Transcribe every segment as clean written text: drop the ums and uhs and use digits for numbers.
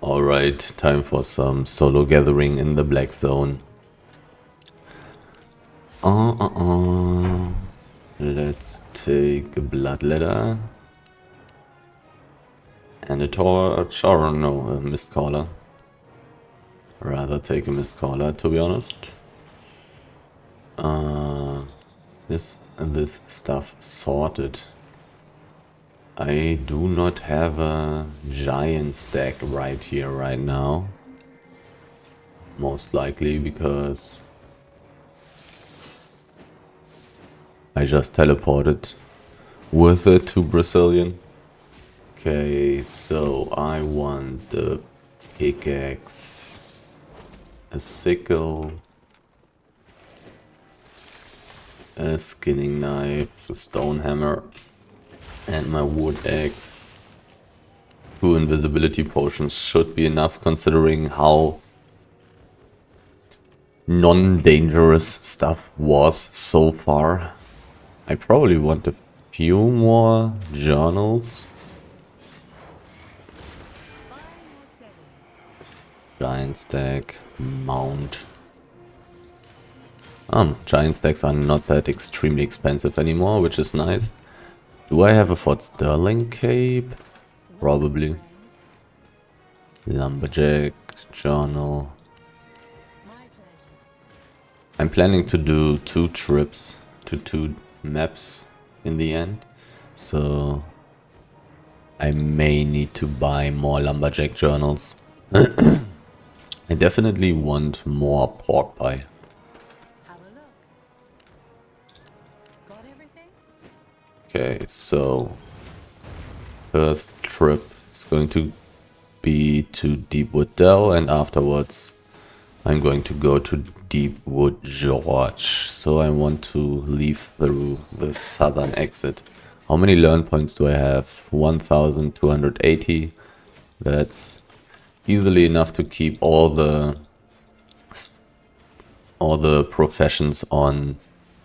Alright, time for some solo gathering in the black zone. Let's take a bloodletter. And a torch, or no, a mist caller. Rather take a mist caller, to be honest. This stuff sorted. I do not have a giant stack right here, right now. Most likely because I just teleported with it to Brazilian. Okay, so I want the pickaxe, a sickle, a skinning knife, a stone hammer, and my wood axe. 2 invisibility potions should be enough considering how non-dangerous stuff was so far. I probably want a few more journals. Giant stack, mount. Giant stacks are not that extremely expensive anymore, which is nice. Do I have a Fort Sterling cape? Probably. Lumberjack, journal. I'm planning to do 2 trips to 2 maps in the end. So I may need to buy more lumberjack journals. I definitely want more pork pie. Okay, so first trip is going to be to Deepwood Dell, and afterwards I'm going to go to Deepwood Gorge. So I want to leave through the southern exit. How many learn points do I have? 1280. That's easily enough to keep all the professions on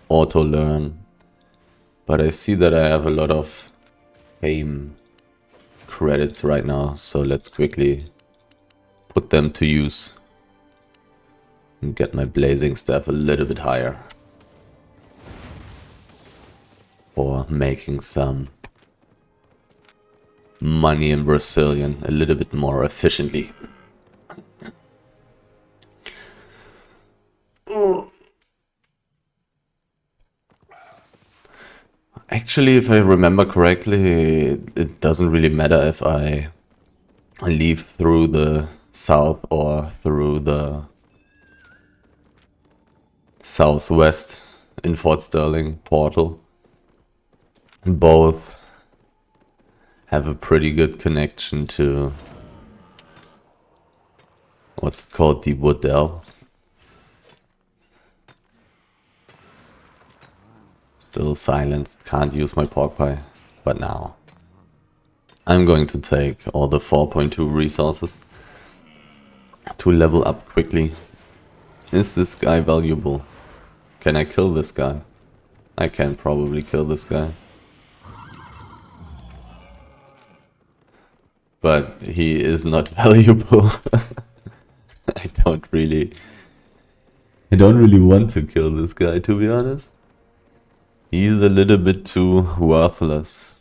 auto learn. But I see that I have a lot of fame credits right now, so let's quickly put them to use and get my blazing staff a little bit higher for making some money in Brazilian a little bit more efficiently. Actually, if I remember correctly, it doesn't really matter if I leave through the south or through the southwest in Fort Sterling portal. Both have a pretty good connection to what's called Deepwood Dell. Still silenced, can't use my pork pie, but now I'm going to take all the 4.2 resources to level up quickly. Is this guy valuable? Can I kill this guy? I can probably kill this guy. But he is not valuable. I don't really want to kill this guy, to be honest. He's a little bit too worthless.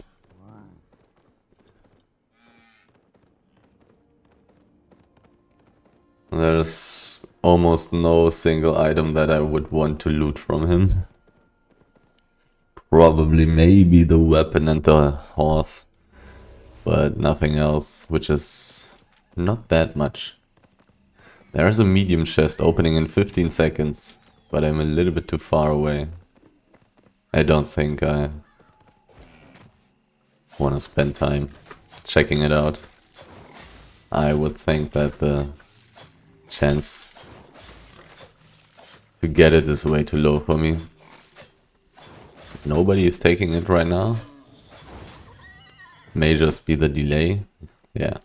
There's almost no single item that I would want to loot from him. Probably maybe the weapon and the horse, but nothing else, which is not that much. There's a medium chest opening in 15 seconds, but I'm a little bit too far away. I don't think I want to spend time checking it out. I would think that the chance to get it is way too low for me. Nobody is taking it right now. May just be the delay. Yeah.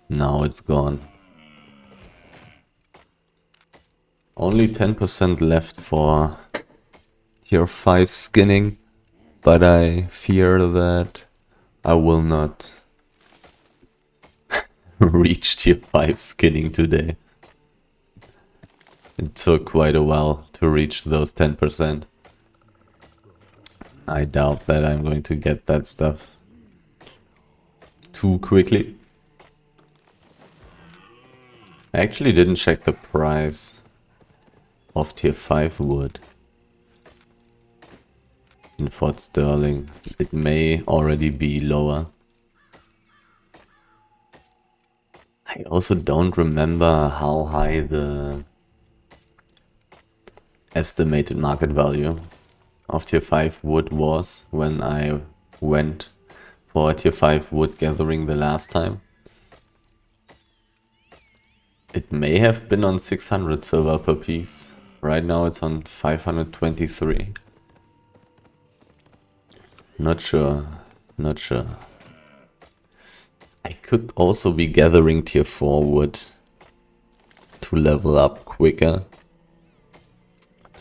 Now it's gone. Only 10% left for tier 5 skinning, but I fear that I will not reach tier 5 skinning today. It took quite a while to reach those 10%. I doubt that I'm going to get that stuff too quickly. I actually didn't check the price of tier 5 wood in Fort Sterling. It may already be lower. I also don't remember how high the estimated market value of tier 5 wood was when I went for a tier 5 wood gathering the last time. It may have been on 600 silver per piece. Right now it's on 523. Not sure. Not sure. I could also be gathering tier 4 wood to level up quicker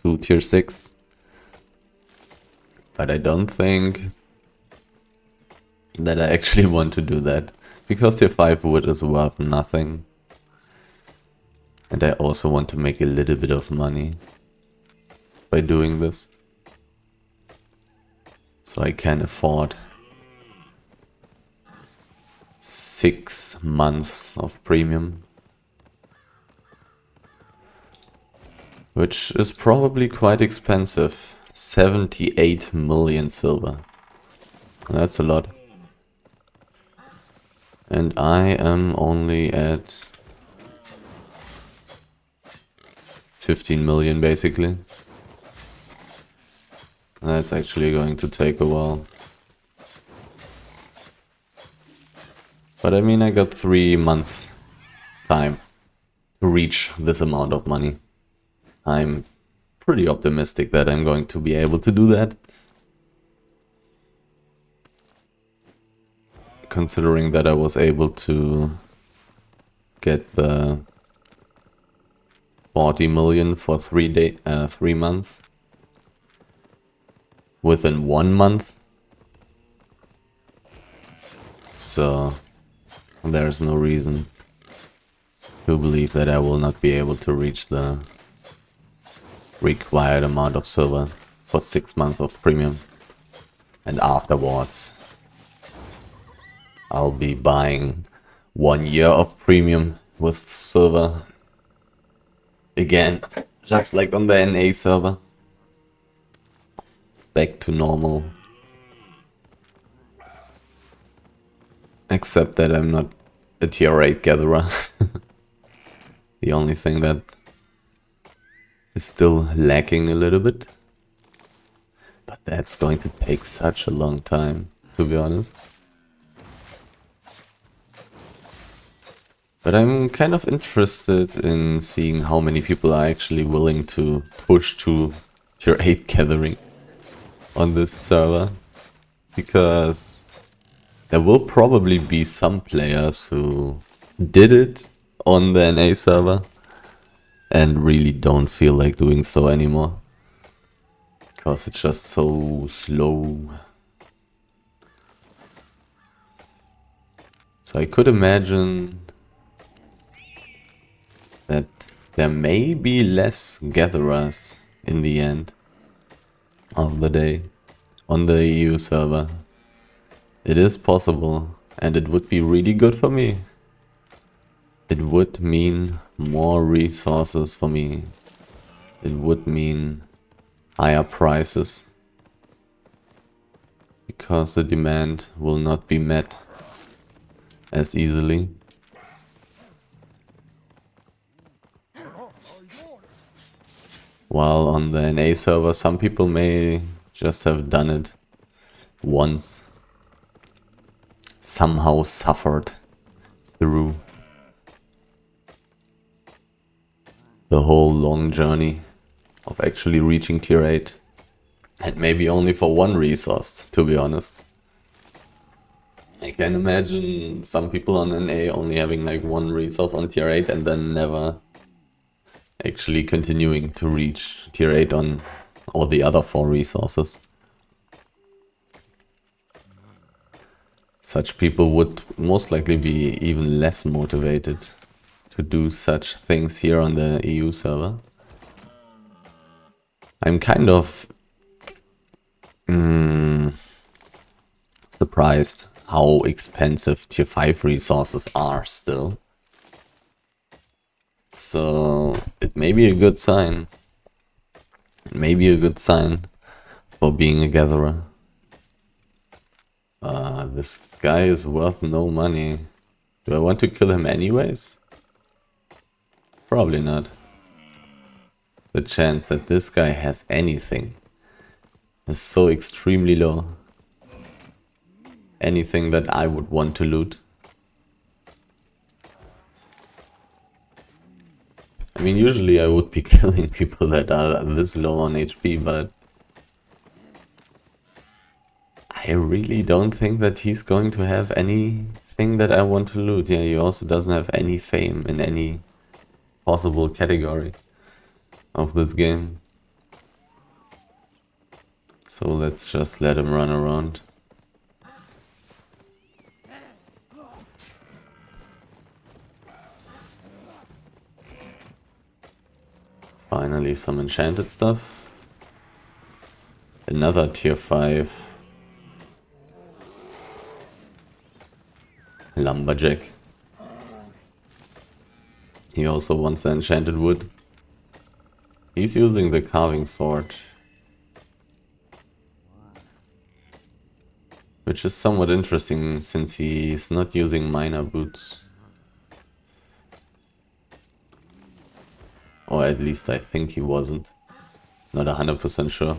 to tier 6. But I don't think that I actually want to do that, because tier 5 wood is worth nothing. And I also want to make a little bit of money by doing this, so I can afford 6 months of premium, which is probably quite expensive. 78 million silver. That's a lot. And I am only at 15 million basically. That's actually going to take a while. But I mean, I got 3 months time to reach this amount of money. I'm pretty optimistic that I'm going to be able to do that. Considering that I was able to get the 40 million for 3 months within 1 month. So there's no reason to believe that I will not be able to reach the required amount of silver for 6 months of premium. And afterwards I'll be buying 1 year of premium with silver again, just like on the NA server. Back to normal. Except that I'm not a tier 8 gatherer. The only thing that is still lacking a little bit. But that's going to take such a long time, to be honest. But I'm kind of interested in seeing how many people are actually willing to push to tier 8 gathering on this server. Because there will probably be some players who did it on the NA server and really don't feel like doing so anymore. Because it's just so slow. So I could imagine that there may be less gatherers in the end of the day on the EU server. It is possible, and it would be really good for me. It would mean more resources for me. It would mean higher prices, because the demand will not be met as easily. While on the NA server, some people may just have done it once, somehow suffered through the whole long journey of actually reaching tier 8, and maybe only for one resource, to be honest. I can imagine some people on NA only having like one resource on tier 8 and then never actually continuing to reach tier 8 on all the other 4 resources. Such people would most likely be even less motivated to do such things here on the EU server. I'm kind of surprised how expensive tier 5 resources are still. So it may be a good sign. It may be a good sign for being a gatherer. This guy is worth no money. Do I want to kill him anyways? Probably not. The chance that this guy has anything is so extremely low. Anything that I would want to loot. I mean, usually I would be killing people that are this low on HP, but I really don't think that he's going to have anything that I want to loot. Yeah, he also doesn't have any fame in any possible category of this game. So let's just let him run around. Finally some enchanted stuff. Another tier 5 lumberjack. He also wants the enchanted wood. He's using the carving sword, which is somewhat interesting since he's not using miner boots. Or at least I think he wasn't. Not 100% sure.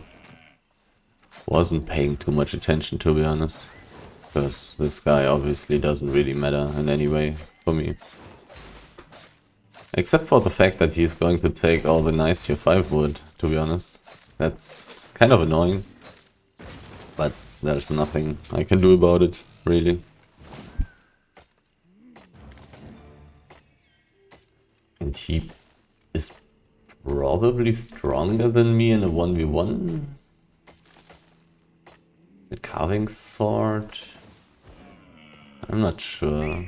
Wasn't paying too much attention, to be honest. Because this guy obviously doesn't really matter in any way for me. Except for the fact that he's going to take all the nice tier 5 wood, to be honest. That's kind of annoying. But there's nothing I can do about it, really. And he is probably stronger than me in a 1v1. The carving sword? I'm not sure.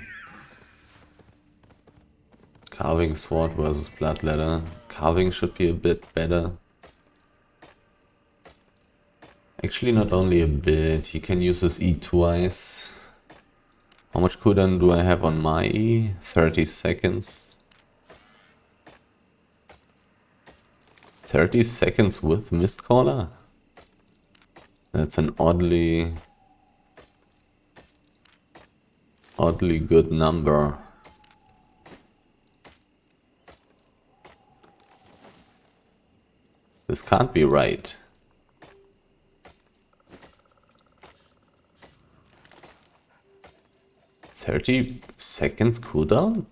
Carving sword versus blood ladder. Carving should be a bit better. Actually, not only a bit. He can use his E twice. How much cooldown do I have on my E? 30 seconds. 30 seconds with Mistcaller? That's an oddly good number. This can't be right. "30 seconds cooldown?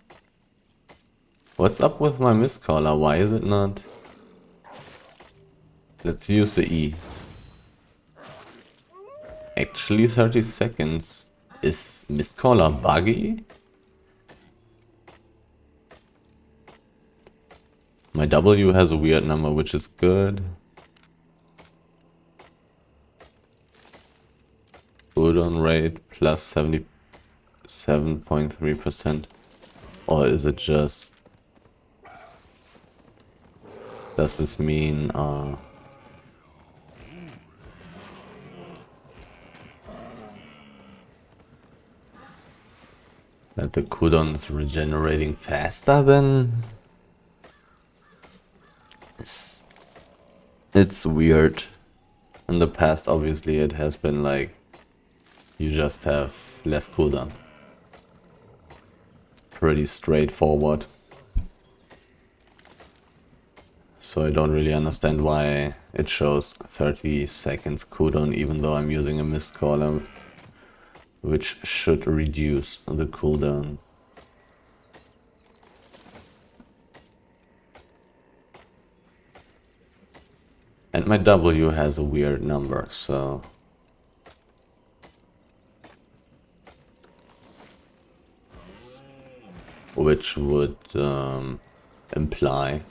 What's up with my Mistcaller? Why is it not? Let's use the E. Actually 30 seconds. Is Mistcaller buggy? My W has a weird number, which is good. Cooldown rate plus 77.3%. Or is it just... Does this mean that the cooldown is regenerating faster than... It's weird. In the past, obviously, it has been like you just have less cooldown. Pretty straightforward. So I don't really understand why it shows 30 seconds cooldown even though I'm using a Mistcaller, which should reduce the cooldown. And my W has a weird number, so... Which would imply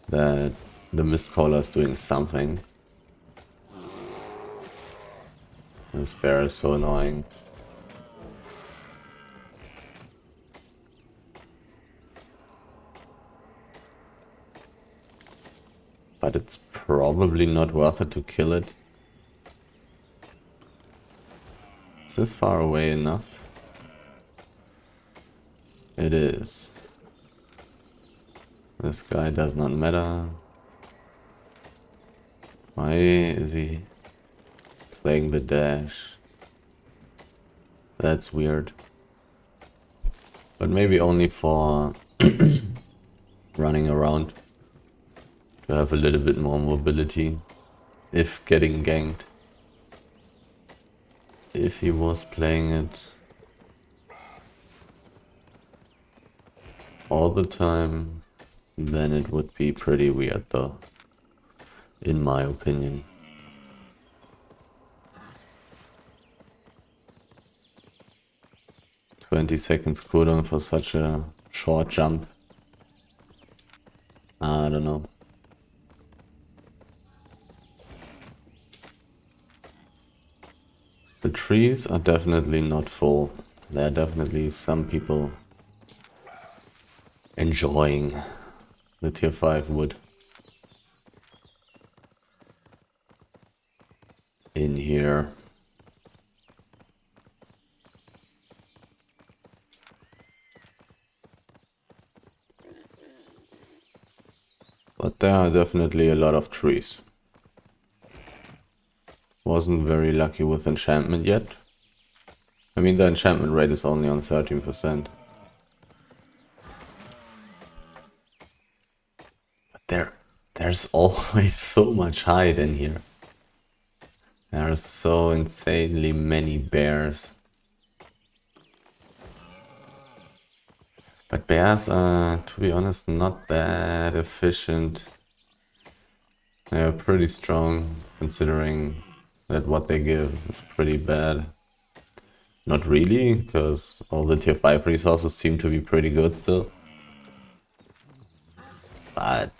that the Mistcaller is doing something. This bear is so annoying. But it's probably not worth it to kill it. Is this far away enough? It is. This guy does not matter. Why is he playing the dash? That's weird. But maybe only for running around. To have a little bit more mobility. If getting ganked. If he was playing it all the time, then it would be pretty weird though, in my opinion. "20 seconds cooldown for such a short jump. I don't know. The trees are definitely not full. There are definitely some people enjoying the tier 5 wood in here. But there are definitely a lot of trees. Wasn't very lucky with enchantment yet. I mean, the enchantment rate is only on 13%. But there's always so much hide in here. There are so insanely many bears. But bears are, to be honest, not that efficient. They are pretty strong, considering that what they give is pretty bad. Not really, because all the tier 5 resources seem to be pretty good still. But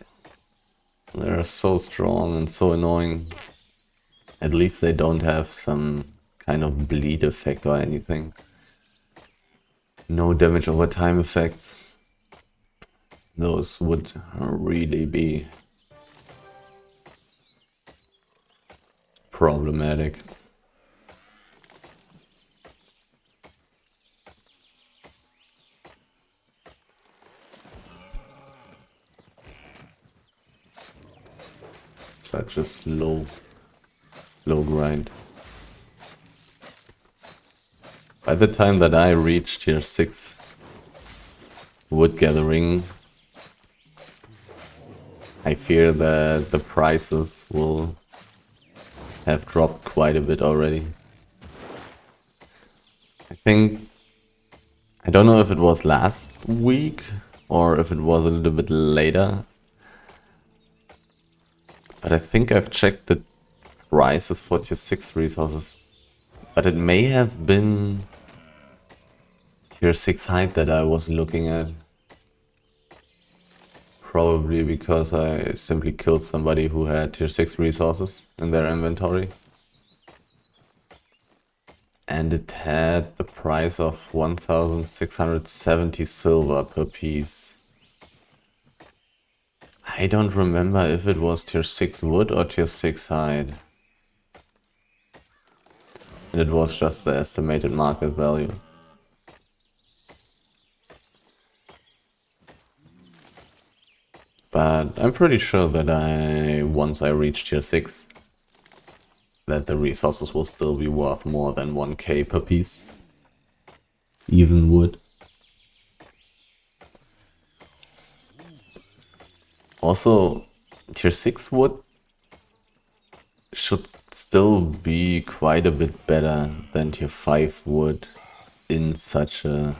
they're so strong and so annoying. At least they don't have some kind of bleed effect or anything. No damage over time effects. Those would really be problematic. Such a slow grind. By the time that I reach tier 6 wood gathering, I fear that the prices will have dropped quite a bit already. I don't know if it was last week or if it was a little bit later, but I think I've checked the prices for tier 6 resources, but it may have been tier 6 hide that I was looking at. Probably because I simply killed somebody who had tier 6 resources in their inventory. And it had the price of 1,670 silver per piece. I don't remember if it was tier 6 wood or tier 6 hide. And it was just the estimated market value. But I'm pretty sure that once I reach tier 6, that the resources will still be worth more than 1k per piece. Even wood. Also, tier 6 wood should still be quite a bit better than tier 5 wood in such a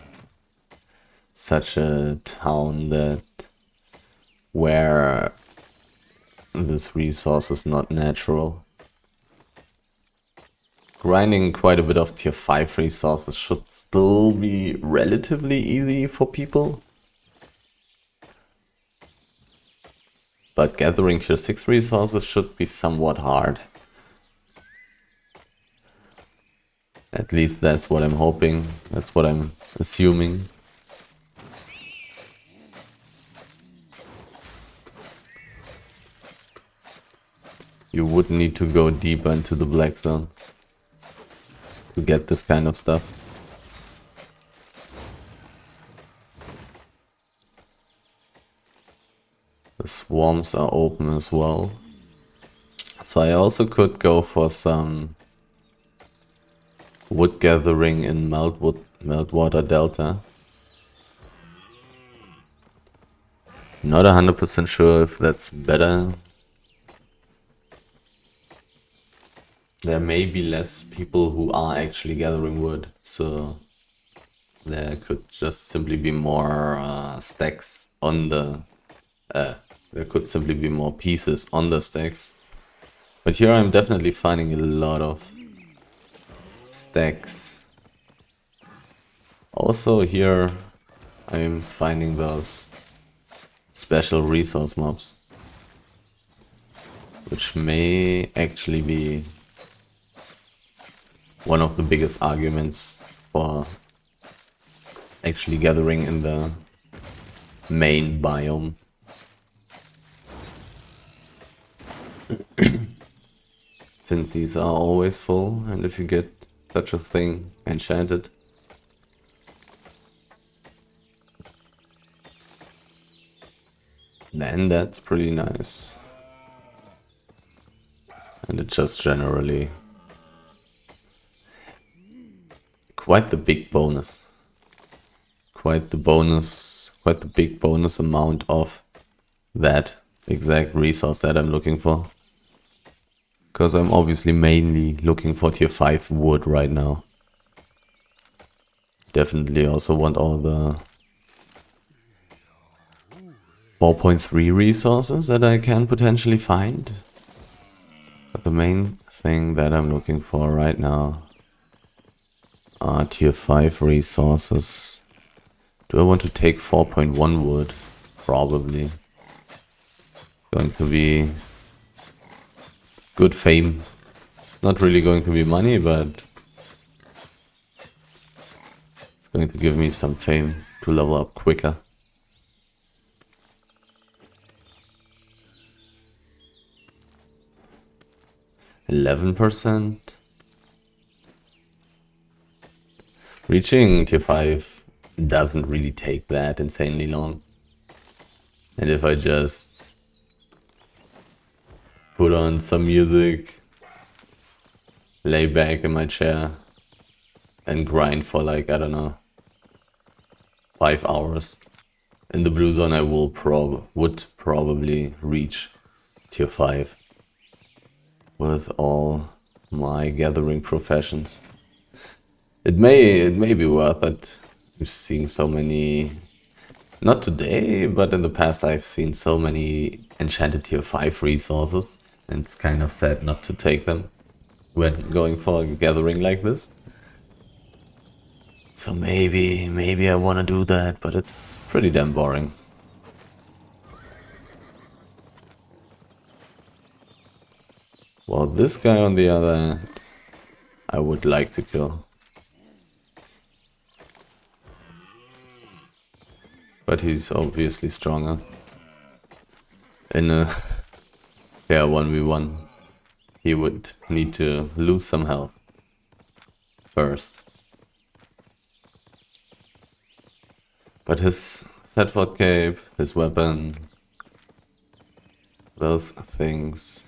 town where this resource is not natural. Grinding quite a bit of tier 5 resources should still be relatively easy for people. But gathering tier 6 resources should be somewhat hard. At least that's what I'm hoping. That's what I'm assuming. You would need to go deeper into the black zone to get this kind of stuff. The swarms are open as well. So I also could go for some wood gathering in Meltwater Delta. Not 100% sure if that's better. There may be less people who are actually gathering wood, so there could just simply be more stacks on the... there could simply be more pieces on the stacks. But here I'm definitely finding a lot of stacks. Also here I'm finding those special resource mobs, which may actually be one of the biggest arguments for actually gathering in the main biome. Since these are always full, and if you get such a thing enchanted, then that's pretty nice. And it's just generally quite the big bonus. Quite the big bonus amount of that exact resource that I'm looking for. Because I'm obviously mainly looking for tier 5 wood right now. Definitely also want all the 4.3 resources that I can potentially find. But the main thing that I'm looking for right now are tier 5 resources. Do I want to take 4.1 wood? Probably. Going to be good fame. Not really going to be money, but it's going to give me some fame to level up quicker. %. Reaching tier 5 doesn't really take that insanely long. And if I just put on some music, lay back in my chair, and grind for like, I don't know, 5 hours. In the blue zone I would probably reach tier 5 with all my gathering professions. It may be worth it. I'm seeing so many, not today, but in the past I've seen so many enchanted tier 5 resources, and it's kind of sad not to take them when going for a gathering like this. So maybe I want to do that, but it's pretty damn boring. Well, this guy on the other hand, I would like to kill. But he's obviously stronger. In a fair 1v1, he would need to lose some health first. But his Thetford cape, his weapon, those things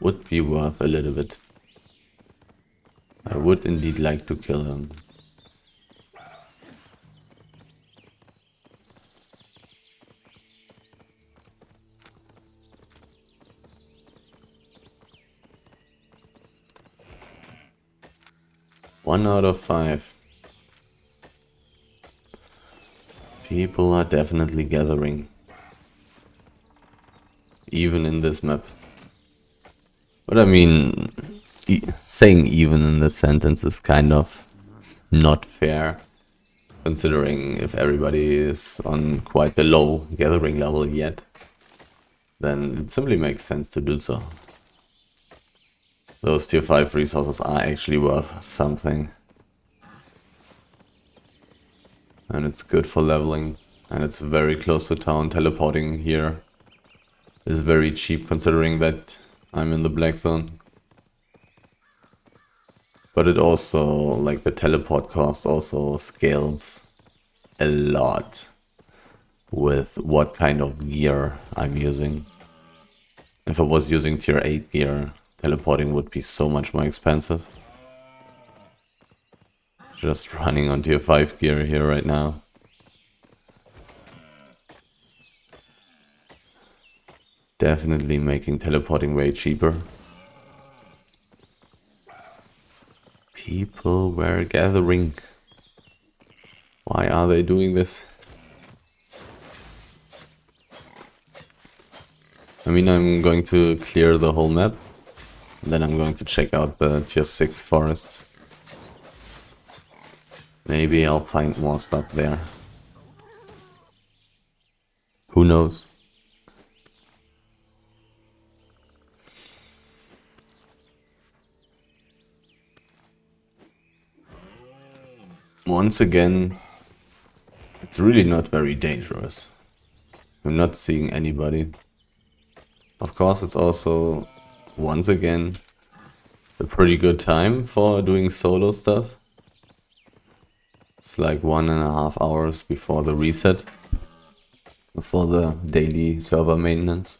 would be worth a little bit. I would indeed like to kill him. One out of 5. People are definitely gathering. Even in this map. But I mean, saying even in this sentence is kind of not fair. Considering if everybody is on quite a low gathering level yet, then it simply makes sense to do so. those tier 5 resources are actually worth something. And it's good for leveling. And it's very close to town. Teleporting here is very cheap considering that I'm in the black zone. But it also, like the teleport cost also scales a lot with what kind of gear I'm using. If I was using tier 8 gear, teleporting would be so much more expensive. Just running on tier 5 gear here right now. Definitely making teleporting way cheaper. People were gathering. Why are they doing this? I mean, I'm going to clear the whole map. Then I'm going to check out the tier 6 forest. Maybe I'll find more stuff there. Who knows? Once again, it's really not very dangerous. I'm not seeing anybody. Of course, it's also, once again, a pretty good time for doing solo stuff. It's like 1.5 hours before the reset, before the daily server maintenance.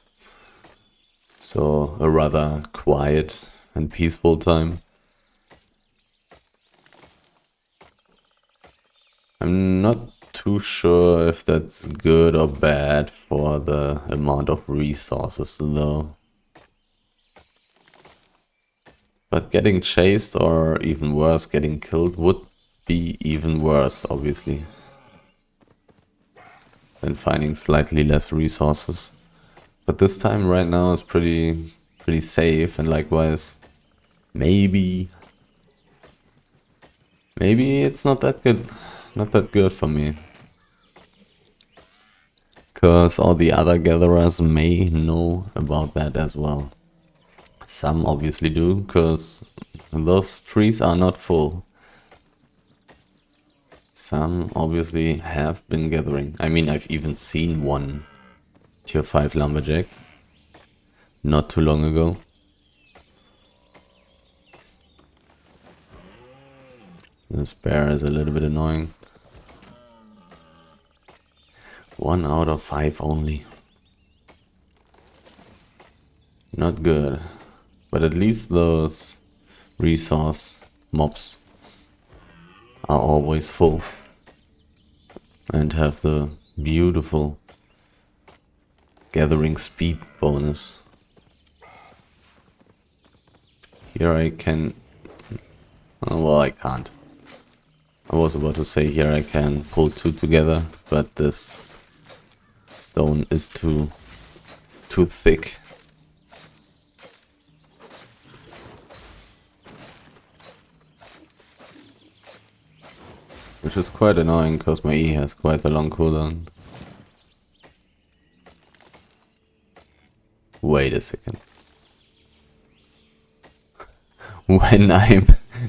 So a rather quiet and peaceful time. I'm not too sure if that's good or bad for the amount of resources though. But getting chased or even worse, getting killed would be even worse, obviously, than finding slightly less resources. But this time right now is pretty safe, and likewise, maybe it's not that good for me. Because all the other gatherers may know about that as well. Some obviously do, because those trees are not full. Some obviously have been gathering. I mean, I've even seen one tier 5 lumberjack not too long ago. This bear is a little bit annoying. 1 out of 5 only. Not good. But at least those resource mobs are always full. And have the beautiful gathering speed bonus. Here I can... Oh, well, I can't. I was about to say here I can pull 2 together, but this stone is too thick. Which is quite annoying because my E has quite a long cooldown. Wait a second. When I'm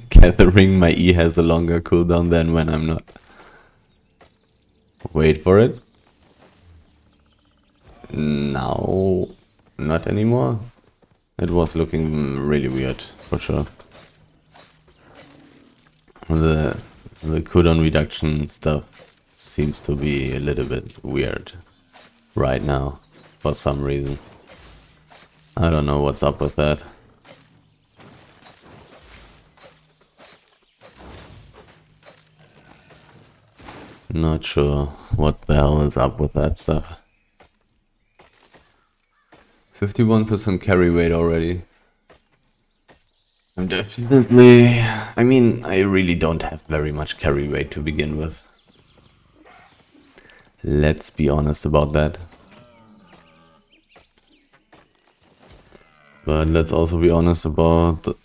gathering, my E has a longer cooldown than when I'm not. Wait for it. Now, not anymore. It was looking really weird, for sure. The cooldown reduction stuff seems to be a little bit weird right now, for some reason. I don't know what's up with that. Not sure what the hell is up with that stuff. 51% carry weight already. I'm definitely... I mean, I really don't have very much carry weight to begin with. Let's be honest about that. But let's also be honest about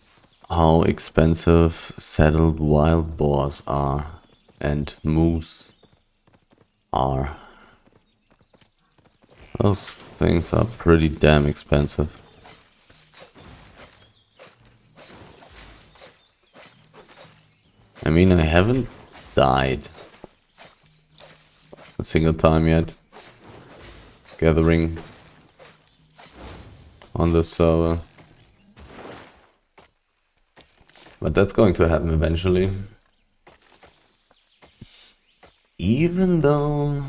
how expensive saddled wild boars are and moose are. Those things are pretty damn expensive. I mean, I haven't died a single time yet gathering on the server. But that's going to happen eventually. Even though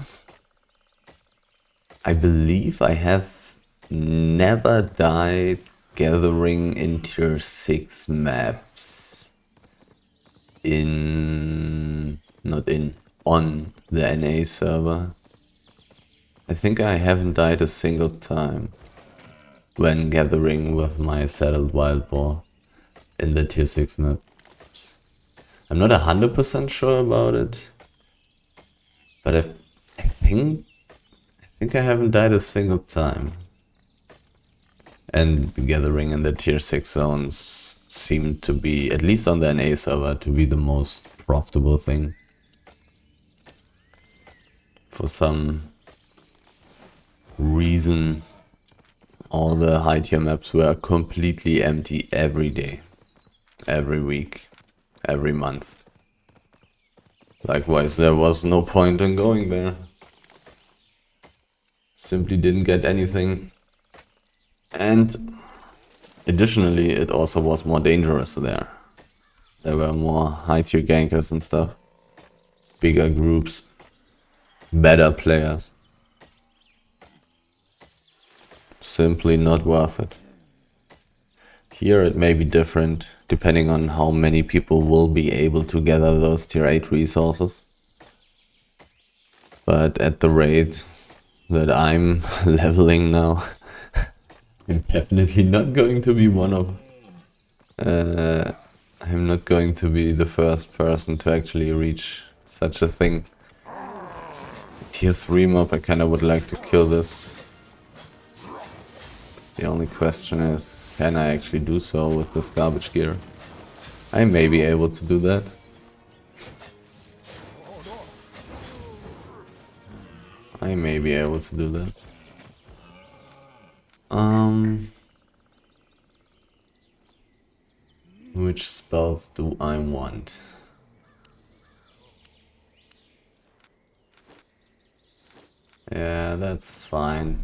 I believe I have never died gathering in tier 6 maps on the NA server. I think I haven't died a single time when gathering with my settled wild boar in the tier 6 maps. I'm not 100% sure about it, but I think I haven't died a single time. And the gathering in the tier 6 zones seemed to be, at least on the NA server, to be the most profitable thing. For some reason, all the high tier maps were completely empty every day, every week, every month. Likewise, there was no point in going there. Simply didn't get anything. And additionally, it also was more dangerous there. There were more high tier gankers and stuff. Bigger groups. Better players. Simply not worth it. Here it may be different, depending on how many people will be able to gather those tier 8 resources. But at the rate that I'm leveling now, I'm definitely not going to be one of... I'm not going to be the first person to actually reach such a thing. Tier 3 mob, I kinda would like to kill this. The only question is, can I actually do so with this garbage gear? I may be able to do that. I may be able to do that. Which spells do I want? Yeah, that's fine.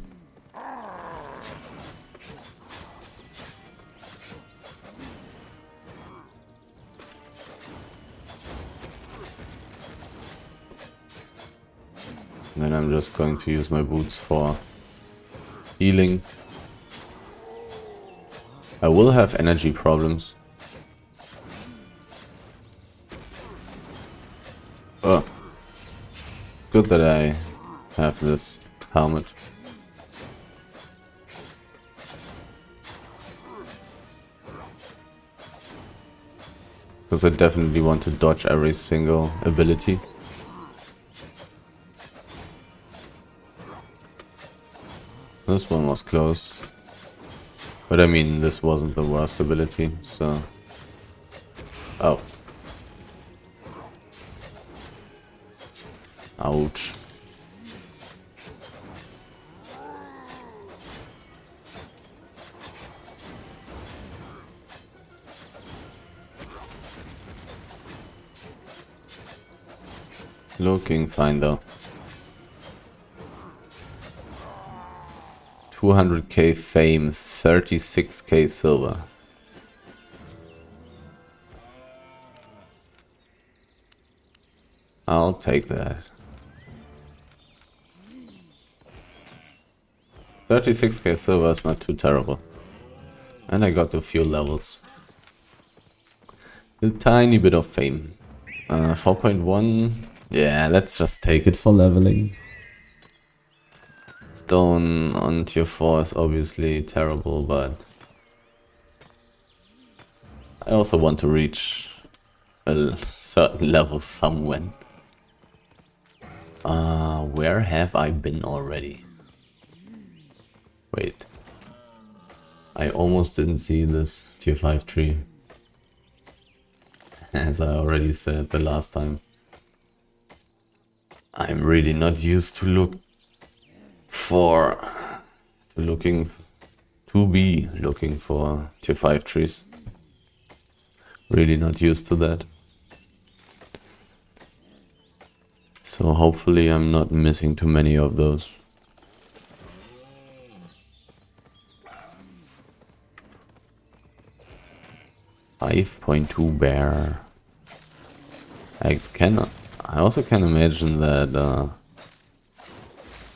Then I'm just going to use my boots for healing. I will have energy problems. Oh, good that I have this helmet. Because I definitely want to dodge every single ability. This one was close. But I mean, this wasn't the worst ability, so... Oh. Ouch. Looking fine though. 200k fame, 36k silver. I'll take that. 36k silver is not too terrible. And I got a few levels. A tiny bit of fame. 4.1. Yeah, let's just take it for leveling. Stone on tier 4 is obviously terrible, but I also want to reach a certain level somewhere. Where have I been already? Wait. I almost didn't see this tier 5 tree. As I already said the last time. I'm really not used to looking for tier 5 trees. Really not used to that. So hopefully I'm not missing too many of those. .2 bear. I also can imagine that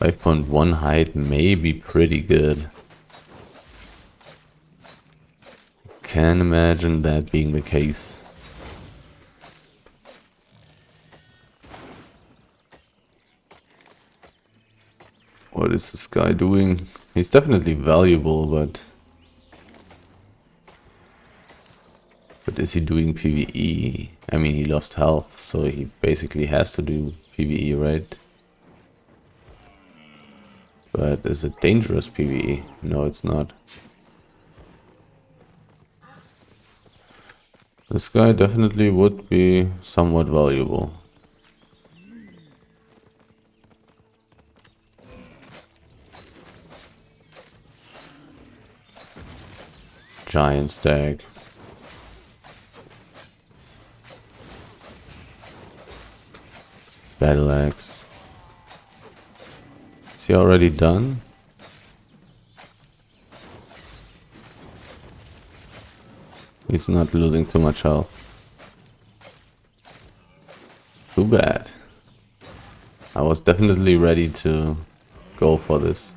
5.1 height may be pretty good. Can imagine that being the case. What is this guy doing? He's definitely valuable, but is he doing PvE? I mean, he lost health, so he basically has to do PvE, right? But is it dangerous PvE? No, it's not. This guy definitely would be somewhat valuable. Giant stack. Battle axe. Is he already done? He's not losing too much health. Too bad. I was definitely ready to go for this.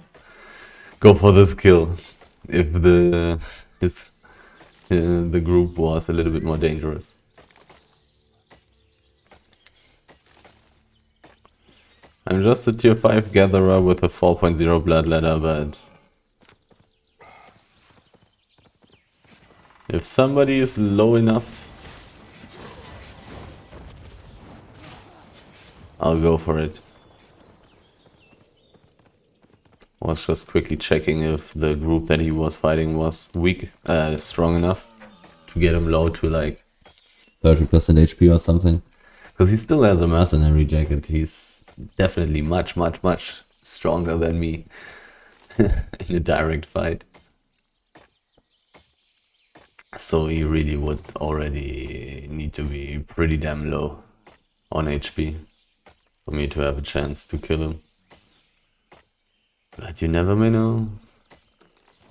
Go for this kill. If the group was a little bit more dangerous. I'm just a tier 5 gatherer with a 4.0 blood ladder, but if somebody is low enough, I'll go for it. Was just quickly checking if the group that he was fighting was strong enough to get him low to like 30% HP or something. Because he still has a mercenary jacket. He's definitely much stronger than me in a direct fight. So he really would already need to be pretty damn low on HP for me to have a chance to kill him. But you never may know.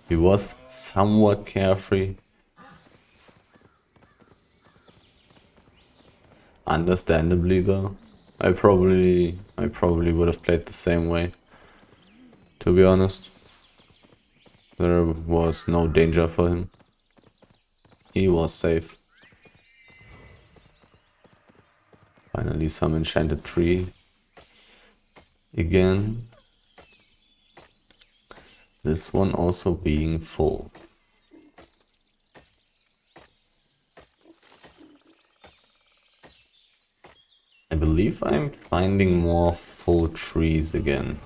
He was somewhat carefree. Understandably though. I probably would have played the same way. To be honest. There was no danger for him. He was safe. Finally some enchanted tree. Again. This one also being full. I believe I'm finding more full trees again.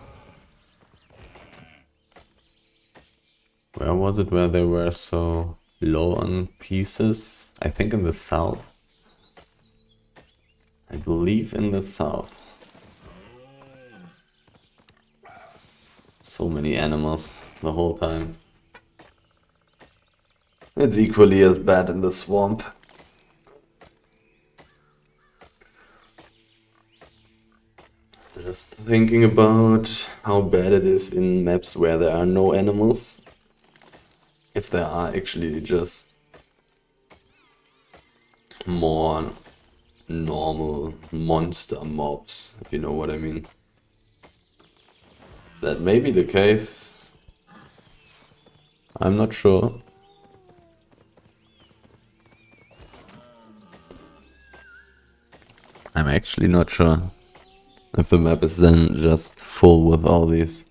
Where was it where they were so low on pieces? I think in the south. I believe in the south. So many animals the whole time. It's equally as bad in the swamp. Just thinking about how bad it is in maps where there are no animals. If there are actually just more normal monster mobs, if you know what I mean. That may be the case. I'm not sure. I'm actually not sure if the map is then just full with all these.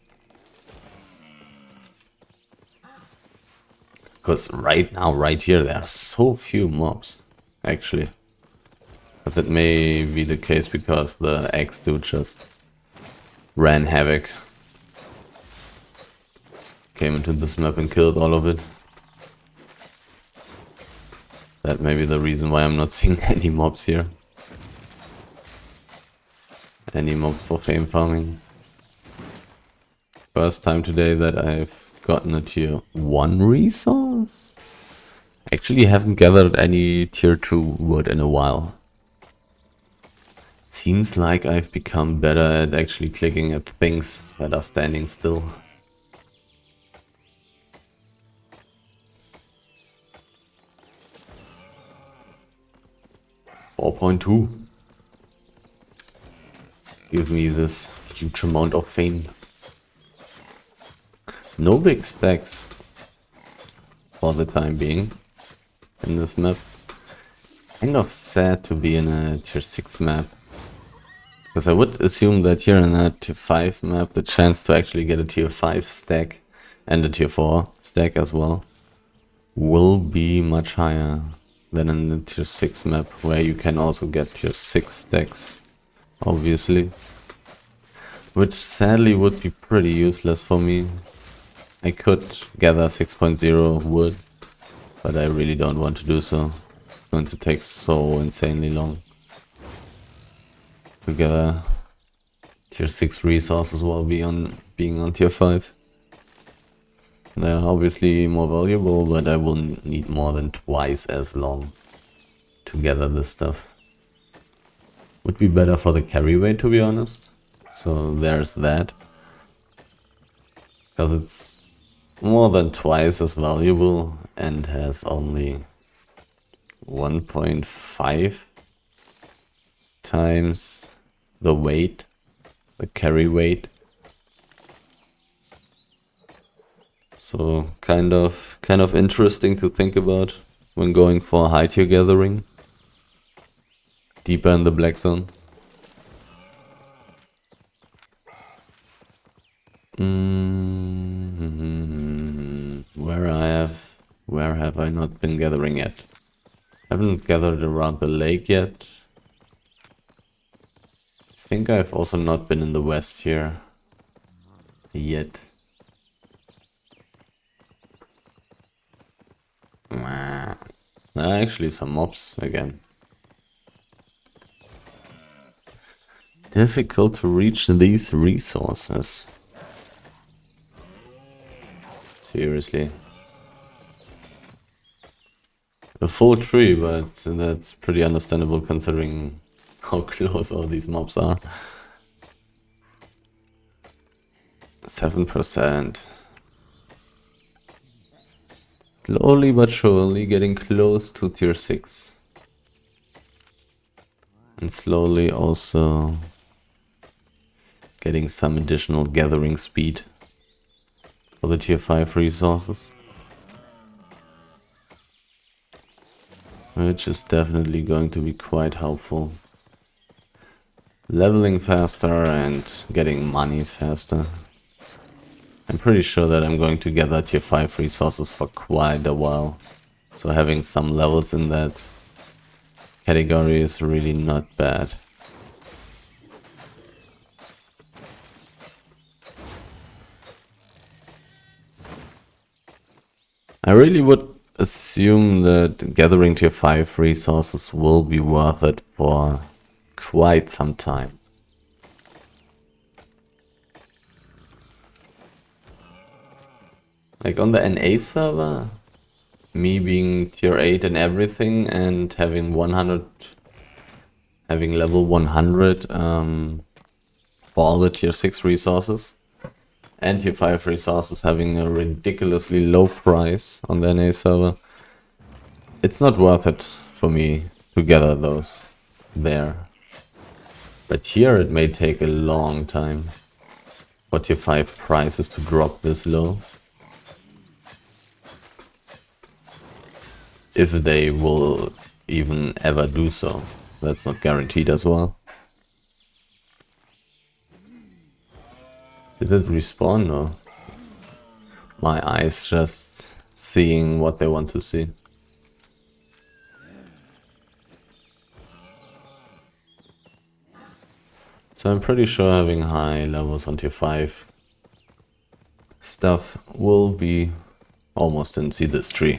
Because right now, right here, there are so few mobs, actually. But that may be the case because the axe dude just ran havoc. Came into this map and killed all of it. That may be the reason why I'm not seeing any mobs here. Any mobs for fame farming. First time today that I've gotten a tier 1 resource. Actually haven't gathered any tier 2 wood in a while. Seems like I've become better at actually clicking at things that are standing still. .2. Give me this huge amount of fame. No big stacks for the time being in this map. It's kind of sad to be in a tier 6 map. Because I would assume that here in a tier 5 map, the chance to actually get a tier 5 stack and a tier 4 stack as well will be much higher than in the tier 6 map, where you can also get tier 6 stacks, obviously. Which sadly would be pretty useless for me. I could gather 6.0 wood, but I really don't want to do so. It's going to take so insanely long to gather tier 6 resources while being on tier 5. They're obviously more valuable, but I will need more than twice as long to gather this stuff. Would be better for the carry weight, to be honest. So there's that. Because it's more than twice as valuable and has only 1.5 times the weight, the carry weight. So kind of interesting to think about when going for a high tier gathering deeper in the black zone. Where have I not been gathering yet? Haven't gathered around the lake yet. I think I've also not been in the west here yet. Actually, some mobs again. Difficult to reach these resources. Seriously. A full tree, but that's pretty understandable considering how close all these mobs are. 7%. Slowly but surely getting close to tier 6. And slowly also getting some additional gathering speed for the tier 5 resources. Which is definitely going to be quite helpful. Leveling faster and getting money faster. I'm pretty sure that I'm going to gather tier 5 resources for quite a while. So having some levels in that category is really not bad. I really would assume that gathering tier 5 resources will be worth it for quite some time. Like on the NA server, me being tier 8 and everything and having level 100 for all the tier 6 resources and tier 5 resources having a ridiculously low price on the NA server, it's not worth it for me to gather those there. But here it may take a long time for tier 5 prices to drop this low. If they will even ever do so. That's not guaranteed as well. Did it respawn? No. My eyes just seeing what they want to see. So I'm pretty sure having high levels on tier 5 stuff will be, almost didn't see this tree,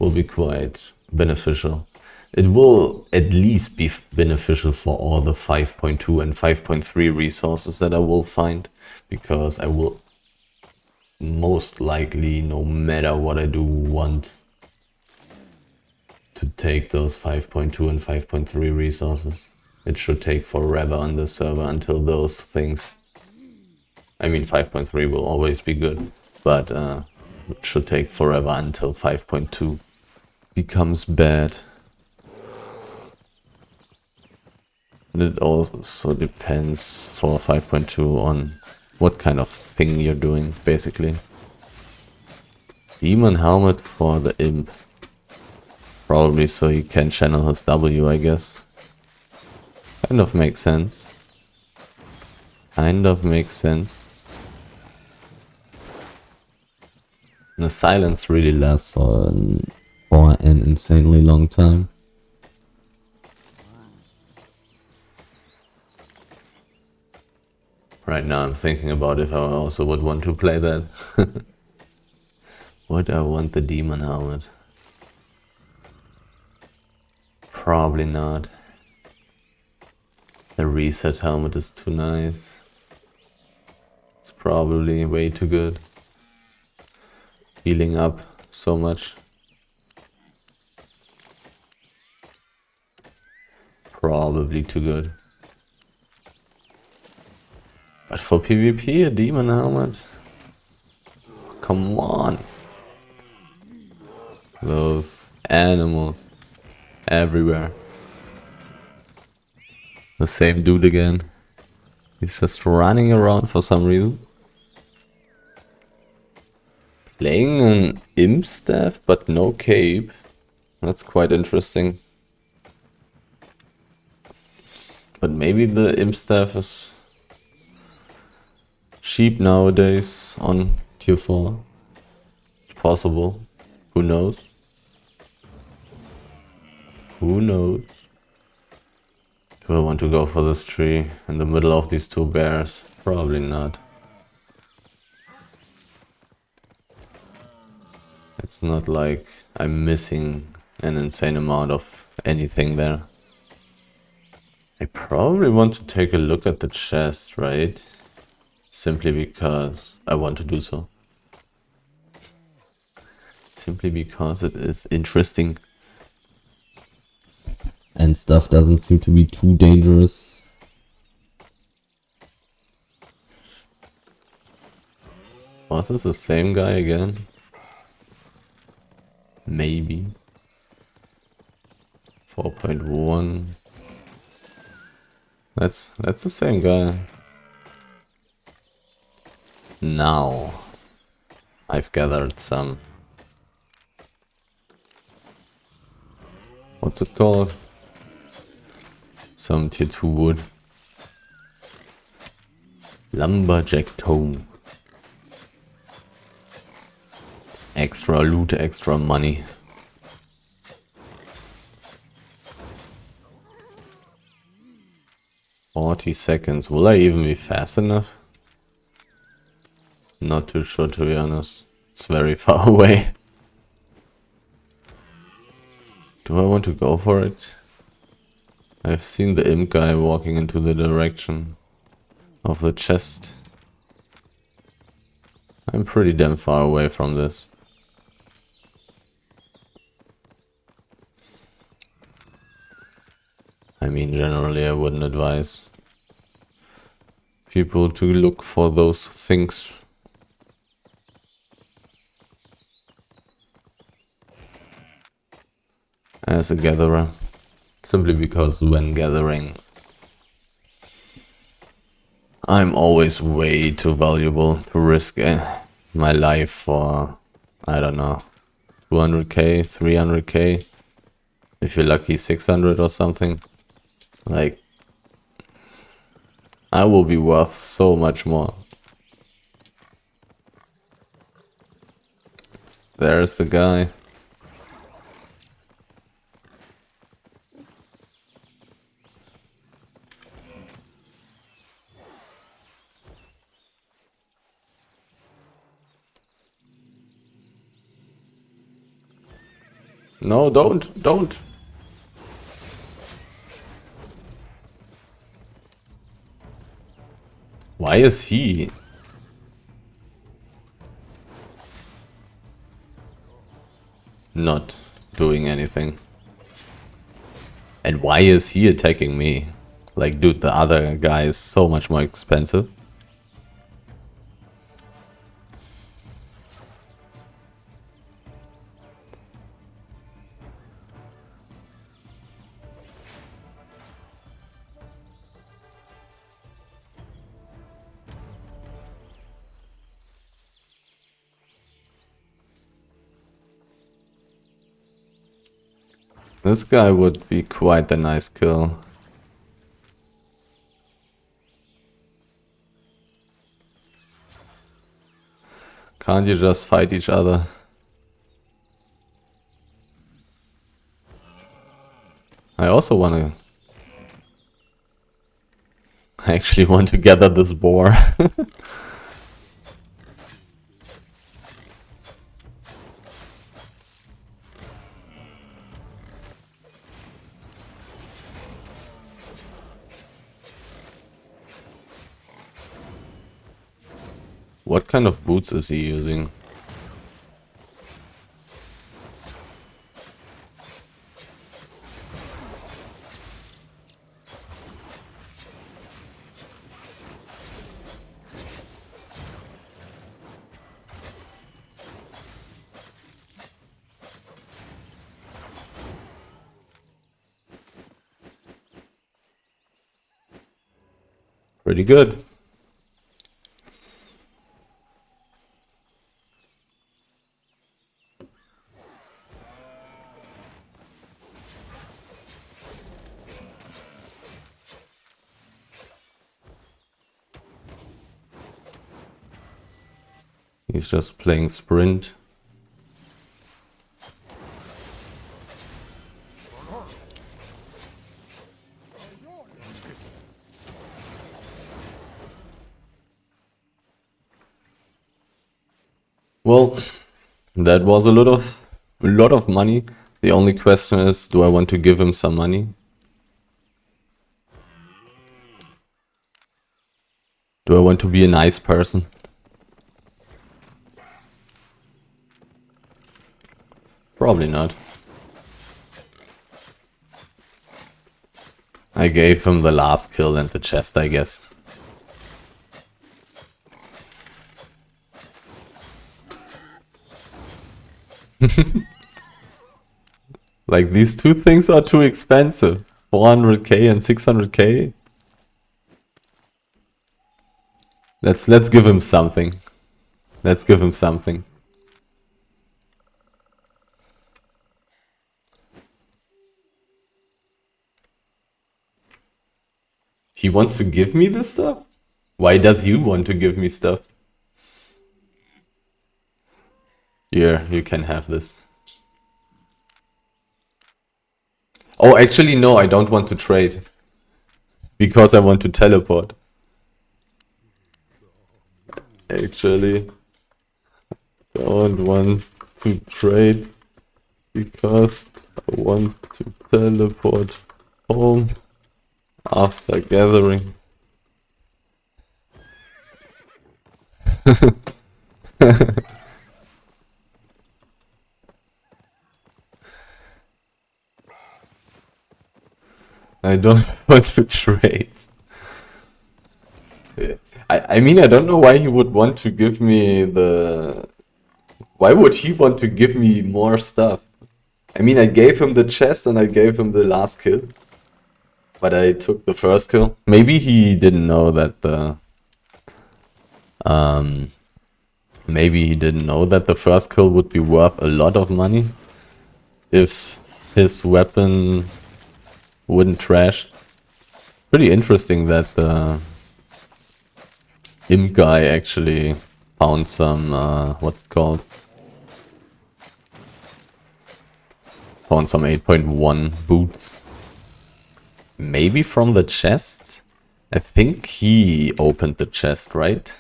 will be quite beneficial. It will at least be beneficial for all the 5.2 and 5.3 resources that I will find, because I will most likely, no matter what I do, want to take those 5.2 and 5.3 resources. it should take forever on the server until those things... I mean, 5.3 will always be good, but it should take forever until 5.2 becomes bad. And it also depends for 5.2 on what kind of thing you're doing, basically. Demon helmet for the imp. Probably so he can channel his W, I guess. Kind of makes sense. Kind of makes sense. The silence really lasts for an insanely long time. Right now I'm thinking about if I also would want to play that. Would I want the demon helmet? Probably not. The reset helmet is too nice. It's probably way too good. Healing up so much. Probably too good. But for PvP, a demon helmet? Come on. Those animals. Everywhere. The same dude again. He's just running around for some reason. Playing an imp staff, but no cape. That's quite interesting. But maybe the imp staff is cheap nowadays on tier 4. It's possible. Who knows? Who knows? Do I want to go for this tree in the middle of these two bears? Probably not. It's not like I'm missing an insane amount of anything there. I probably want to take a look at the chest, right? Simply because I want to do so. Simply because it is interesting. And stuff doesn't seem to be too dangerous. Was this the same guy again? Maybe. 4.1. That's the same guy. Now I've gathered some... What's it called? Some tier 2 wood. Lumberjack tome. Extra loot, extra money. "40 seconds. Will I even be fast enough? Not too sure, to be honest. It's very far away. Do I want to go for it? I've seen the imp guy walking into the direction of the chest. I'm pretty damn far away from this. I mean, generally I wouldn't advise people to look for those things. As a gatherer. Simply because when gathering, I'm always way too valuable to risk my life for, I don't know, 200k, 300k, if you're lucky 600 or something. Like, I will be worth so much more. There's the guy. No, don't. Why is he not doing anything? And why is he attacking me? Like, dude, the other guy is so much more expensive. This guy would be quite a nice kill. Can't you just fight each other? I also want to... I actually want to gather this boar. What kind of boots is he using? Pretty good. He's just playing sprint. Well, that was a lot of money. The only question is, do I want to give him some money? Do I want to be a nice person? Probably not. I gave him the last kill and the chest, I guess. Like, these two things are too expensive. 400k and 600k. Let's give him something. Let's give him something. He wants to give me this stuff? Why does he want to give me stuff? Here, you can have this. Oh, actually, no, I don't want to trade. Because I want to teleport. Actually, don't want to trade. Because I want to teleport home after gathering. I don't want to trade. I mean, I don't know why he would want to give me the... Why would he want to give me more stuff? I mean, I gave him the chest and I gave him the last kill. But I took the first kill. Maybe he didn't know that the... Maybe he didn't know that the first kill would be worth a lot of money. If his weapon wouldn't trash. Pretty interesting that the imp guy actually found some, what's it called? Found some 8.1 boots. Maybe from the chest? I think he opened the chest, right?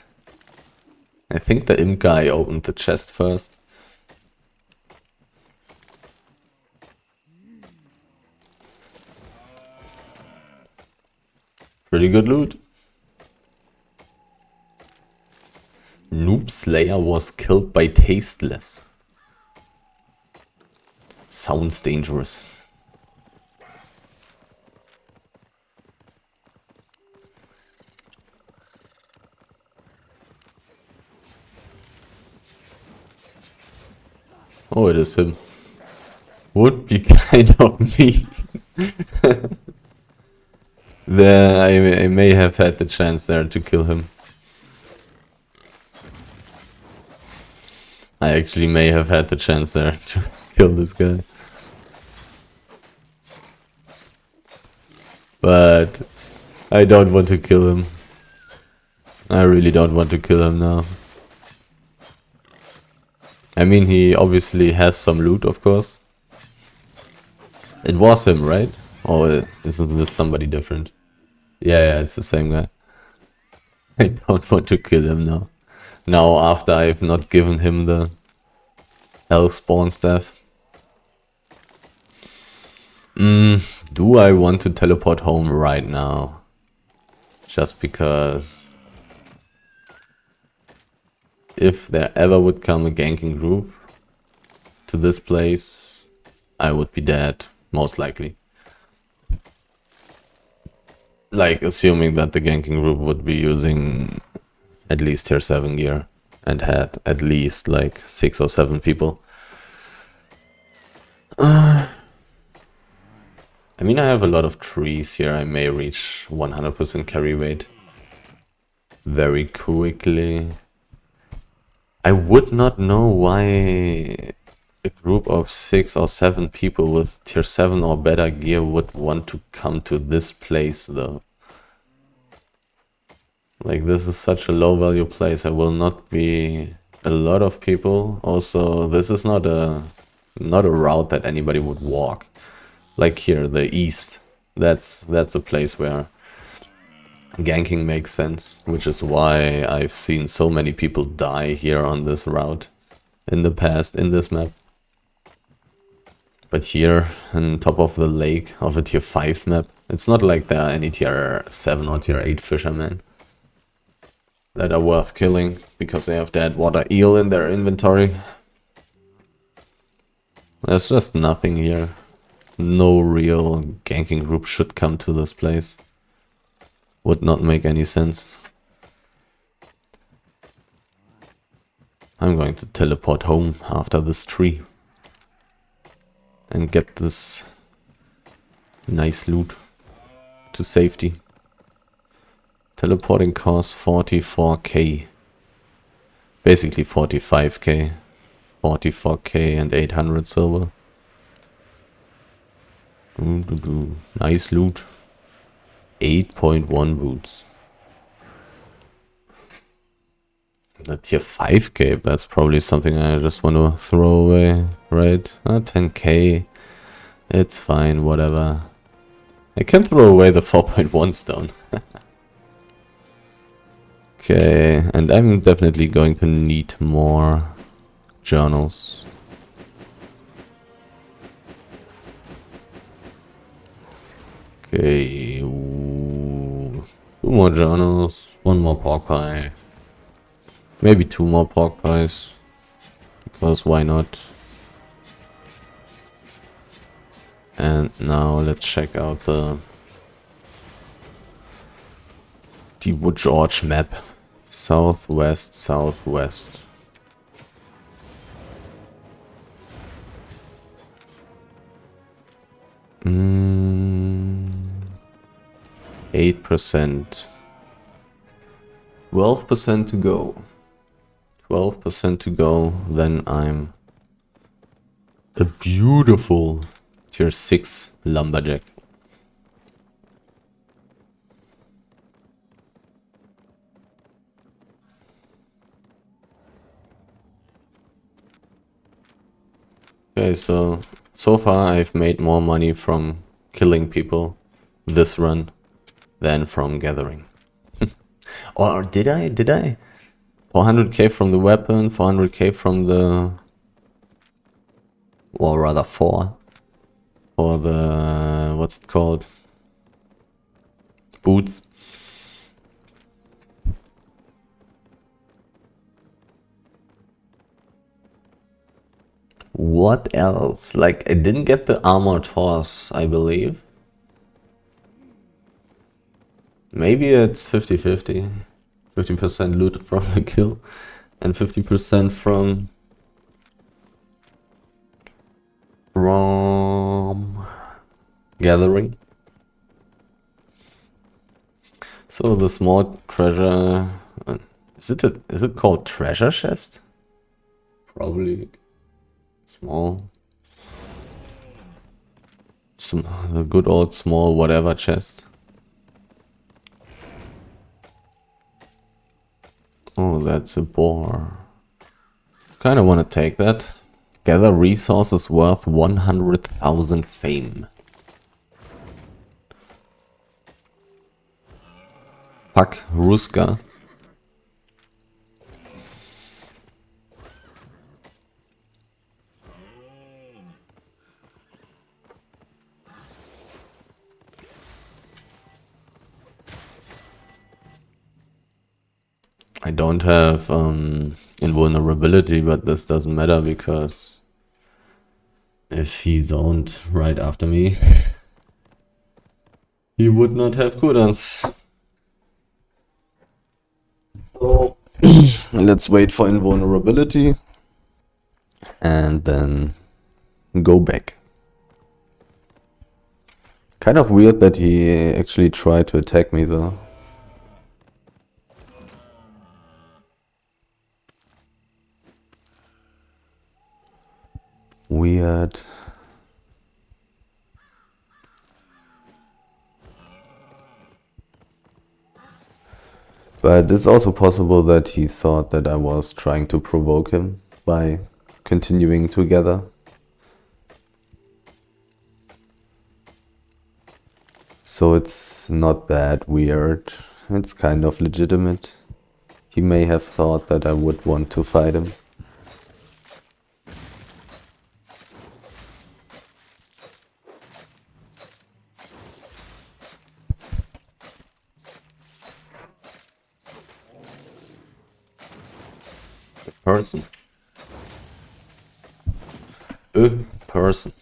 I think the imp guy opened the chest first. Pretty good loot. Noob Slayer was killed by Tasteless. Sounds dangerous. Oh, it is him. Would be kind of me. There, I may have had the chance there to kill him. I actually may have had the chance there to kill this guy. But I don't want to kill him. I really don't want to kill him now. I mean, he obviously has some loot, of course. It was him, right? Or isn't this somebody different? Yeah, it's the same guy. I don't want to kill him now. Now, after I've not given him the hell spawn stuff. Do I want to teleport home right now? Just because if there ever would come a ganking group to this place, I would be dead, most likely. Like, assuming that the ganking group would be using at least tier 7 gear and had at least like 6 or 7 people. I mean, I have a lot of trees here. I may reach 100% carry weight very quickly. I would not know why a group of 6 or 7 people with tier 7 or better gear would want to come to this place though. Like, this is such a low value place. There will not be a lot of people. Also, this is not a route that anybody would walk. Like here, the east. That's a place where ganking makes sense, which is why I've seen so many people die here on this route in the past, in this map. But here, on top of the lake of a tier 5 map, it's not like there are any tier 7 or tier 8 fishermen that are worth killing because they have dead water eel in their inventory. There's just nothing here. No real ganking group should come to this place. Would not make any sense. I'm going to teleport home after this tree and get this nice loot to safety. Teleporting costs 44k. Basically 45k. 44k and 800 silver. Nice loot. 8.1 boots. The tier 5 cape, that's probably something I just want to throw away, right? 10k. It's fine, whatever. I can throw away the 4.1 stone. Okay, and I'm definitely going to need more journals. Okay, 2 more journals, 1 more pork pie. Maybe 2 more pork pies, because why not? And now let's check out the Deepwood Gorge map. Southwest, southwest. Mm, 8%. 12% to go. 12% to go, then I'm a beautiful tier 6 lumberjack. Okay, so far I've made more money from killing people this run than from gathering. Or did I? 400k from the weapon, 400k from the... Or rather 4. For the... what's it called? Boots. What else? Like, I didn't get the armored horse, I believe. Maybe it's 50-50. 50% loot from the kill and 50% from from gathering. So the small treasure, is it called treasure chest? Probably small. The good old small whatever chest. Oh, that's a boar. Kinda wanna take that. Gather resources worth 100,000 fame. Fuck, Ruska. I don't have invulnerability, but this doesn't matter because if he zoned right after me, he would not have cooldowns. So let's wait for invulnerability and then go back. Kind of weird that he actually tried to attack me though. Weird. But it's also possible that he thought that I was trying to provoke him by continuing together. So it's not that weird. It's kind of legitimate. He may have thought that I would want to fight him. Person. A person.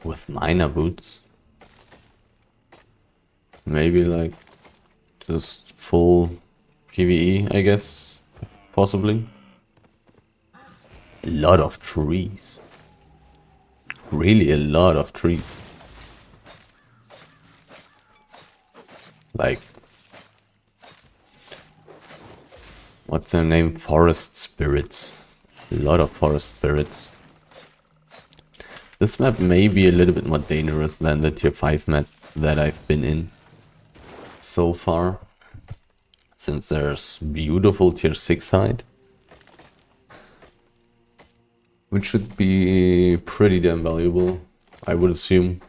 With miner boots. Maybe like just full PvE, I guess. Possibly. A lot of trees. Really a lot of trees. Like, what's their name? Forest spirits. A lot of forest spirits. This map may be a little bit more dangerous than the tier 5 map that I've been in so far. Since there's beautiful tier 6 hide. Which should be pretty damn valuable, I would assume.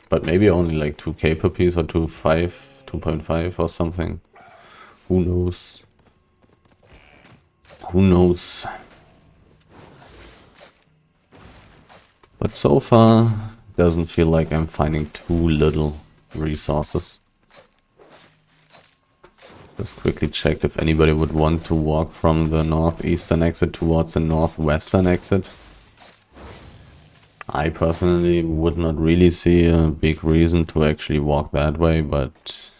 But maybe only like 2k per piece or 2.5 or something. Who knows? Who knows? But so far, doesn't feel like I'm finding too little resources. Just quickly checked if anybody would want to walk from the northeastern exit towards the northwestern exit. I personally would not really see a big reason to actually walk that way, but...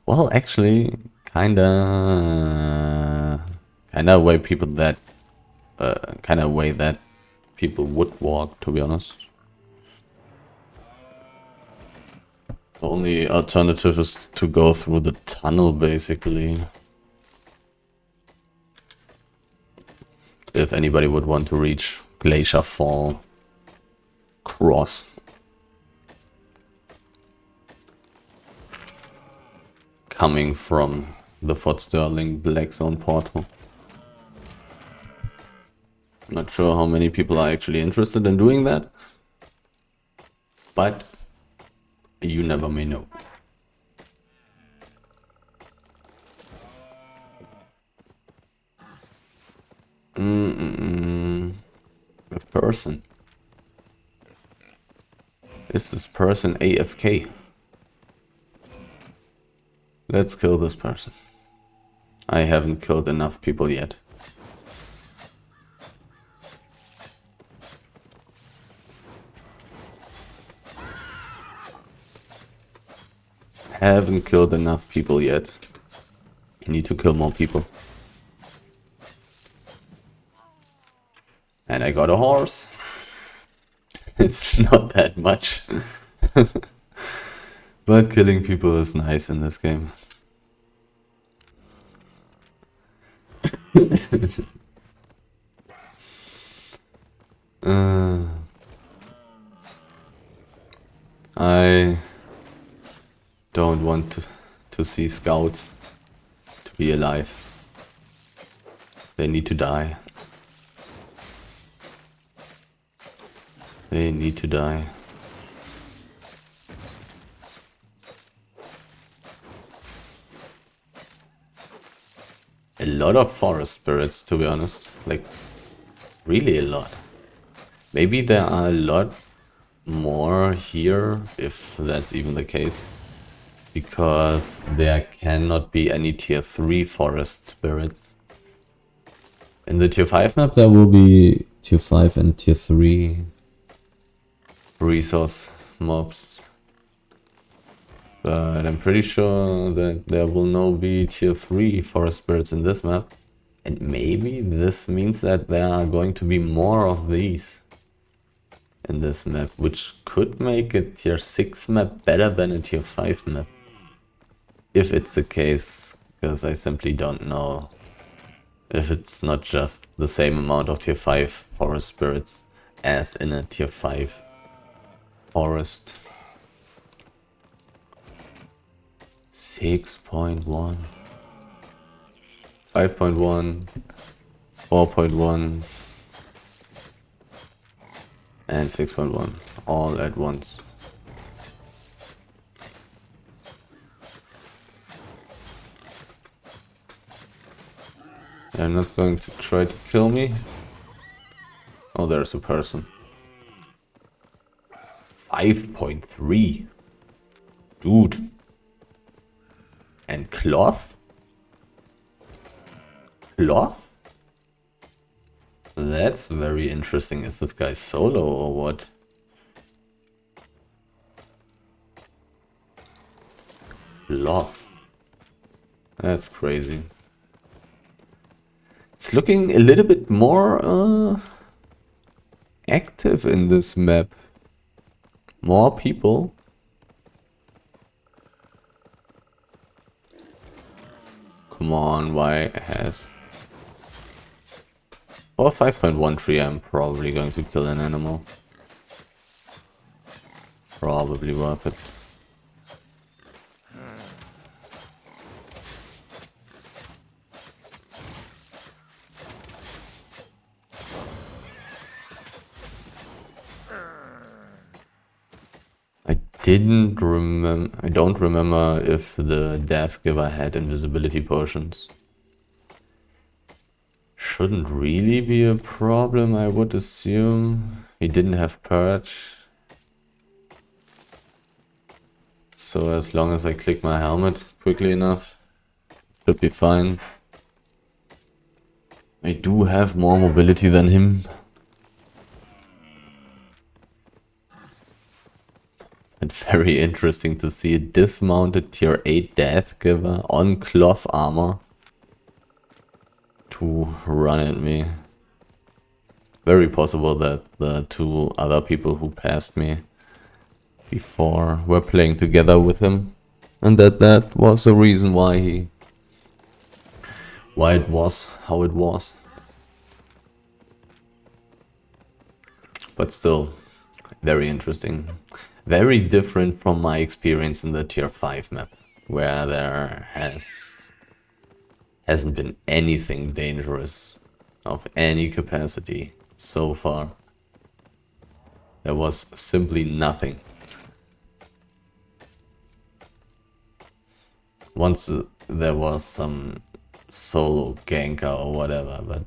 Well, actually, kinda way people that... kinda way that people would walk, to be honest. The only alternative is to go through the tunnel, basically. If anybody would want to reach Glacier Fall Cross. Coming from the Fort Sterling Black Zone portal. Not sure how many people are actually interested in doing that. But you never may know. A person. Is this person AFK? Let's kill this person. I haven't killed enough people yet. Haven't killed enough people yet. I need to kill more people. And I got a horse. It's not that much. But killing people is nice in this game. I don't want to see scouts to be alive. They need to die. They need to die. A lot of forest spirits, to be honest. Like, really a lot. Maybe there are a lot more here, if that's even the case. Because there cannot be any tier 3 forest spirits. In the tier 5 map there will be tier 5 and tier 3 resource mobs. But I'm pretty sure that there will no be tier 3 forest spirits in this map. And maybe this means that there are going to be more of these in this map, which could make a tier 6 map better than a tier 5 map. If it's the case, because I simply don't know if it's not just the same amount of tier 5 forest spirits as in a tier 5 forest. 6.1, 5.1, 4.1 and 6.1 all at once. They're not going to try to kill me. Oh, there's a person. 5.3. Dude. And cloth? Cloth? That's very interesting. Is this guy solo or what? Cloth. That's crazy. It's looking a little bit more active in this map. More people. Come on, why has... For 5.13 I'm probably going to kill an animal. Probably worth it. I don't remember if the Death Giver had invisibility potions. Shouldn't really be a problem, I would assume. He didn't have Purge. So as long as I click my helmet quickly enough, should be fine. I do have more mobility than him. It's very interesting to see a dismounted tier 8 Death Giver on cloth armor to run at me. Very possible that the two other people who passed me before were playing together with him, and that was the reason why it was how it was. But still, very interesting. Very different from my experience in the tier 5 map, where there hasn't been anything dangerous of any capacity so far. There was simply nothing. Once there was some solo ganker or whatever, but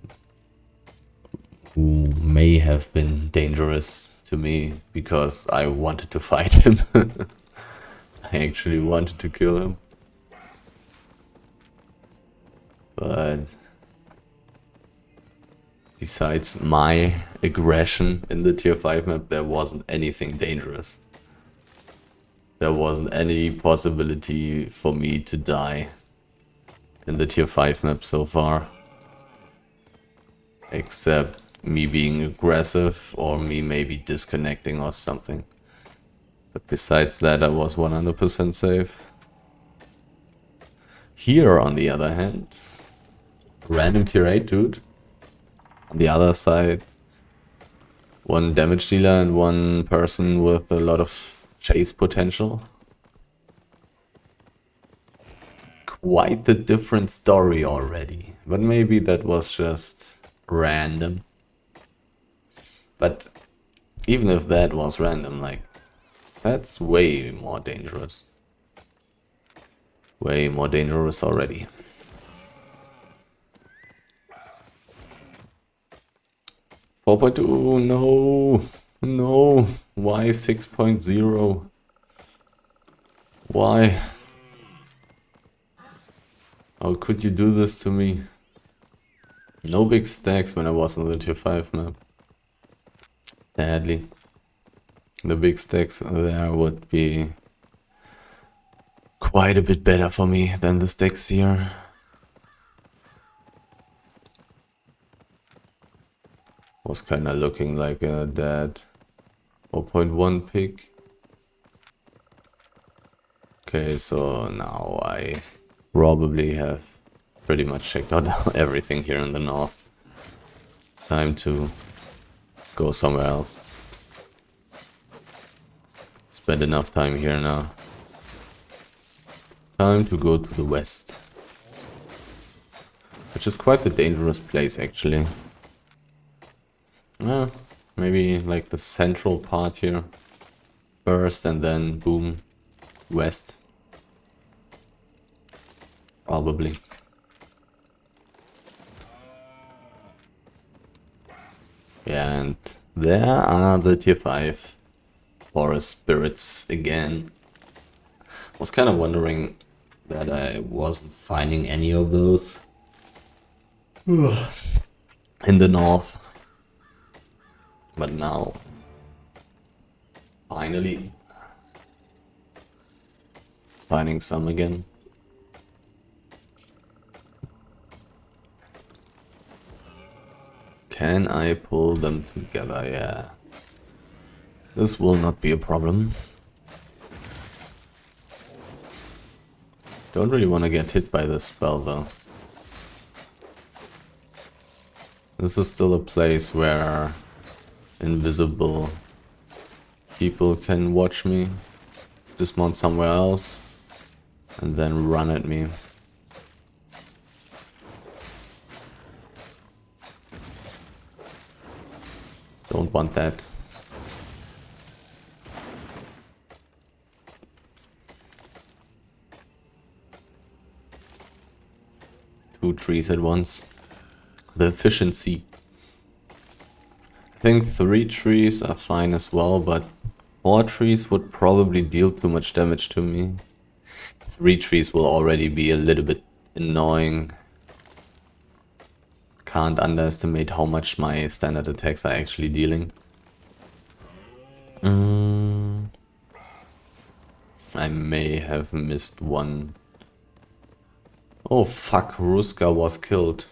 who may have been dangerous to me because I wanted to fight him. I actually wanted to kill him. But besides my aggression in the tier 5 map, there wasn't anything dangerous. There wasn't any possibility for me to die in the tier 5 map so far. Except me being aggressive or me maybe disconnecting or something. But besides that, I was 100% safe. Here, on the other hand, random tier 8 dude. On the other side, one damage dealer and one person with a lot of chase potential. Quite a different story already. But maybe that was just random. But even if that was random, like, that's way more dangerous. Way more dangerous already. .2, no, no, why 6.0? Why? How could you do this to me? No big stacks when I was on the tier 5 map. Sadly. The big stacks there would be quite a bit better for me than the stacks here. Was kinda looking like a dead 0.1 pick. Okay, so now I probably have pretty much checked out everything here in the north. Time to go somewhere else. Spend enough time here now. Time to go to the west. Which is quite a dangerous place actually. Maybe like the central part here first and then boom, west. Probably. Yeah, and there are the tier 5 forest spirits again. Was kind of wondering that I wasn't finding any of those in the north. But now, finally, finding some again. Can I pull them together? Yeah. This will not be a problem. Don't really want to get hit by this spell though. This is still a place where invisible people can watch me, dismount somewhere else, and then run at me. Don't want that. Two trees at once. The efficiency. I think 3 trees are fine as well, but 4 trees would probably deal too much damage to me. 3 trees will already be a little bit annoying. Can't underestimate how much my standard attacks are actually dealing. I may have missed one. Oh fuck, Ruska was killed.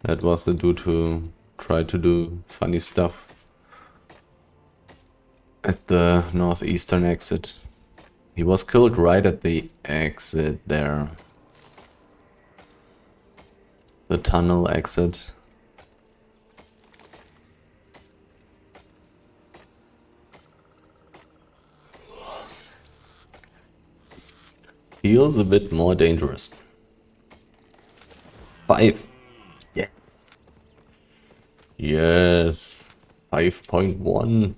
That was the dude who tried to do funny stuff at the northeastern exit. He was killed right at the exit there. The tunnel exit. Feels a bit more dangerous. 5. Yes. Yes. 5.1.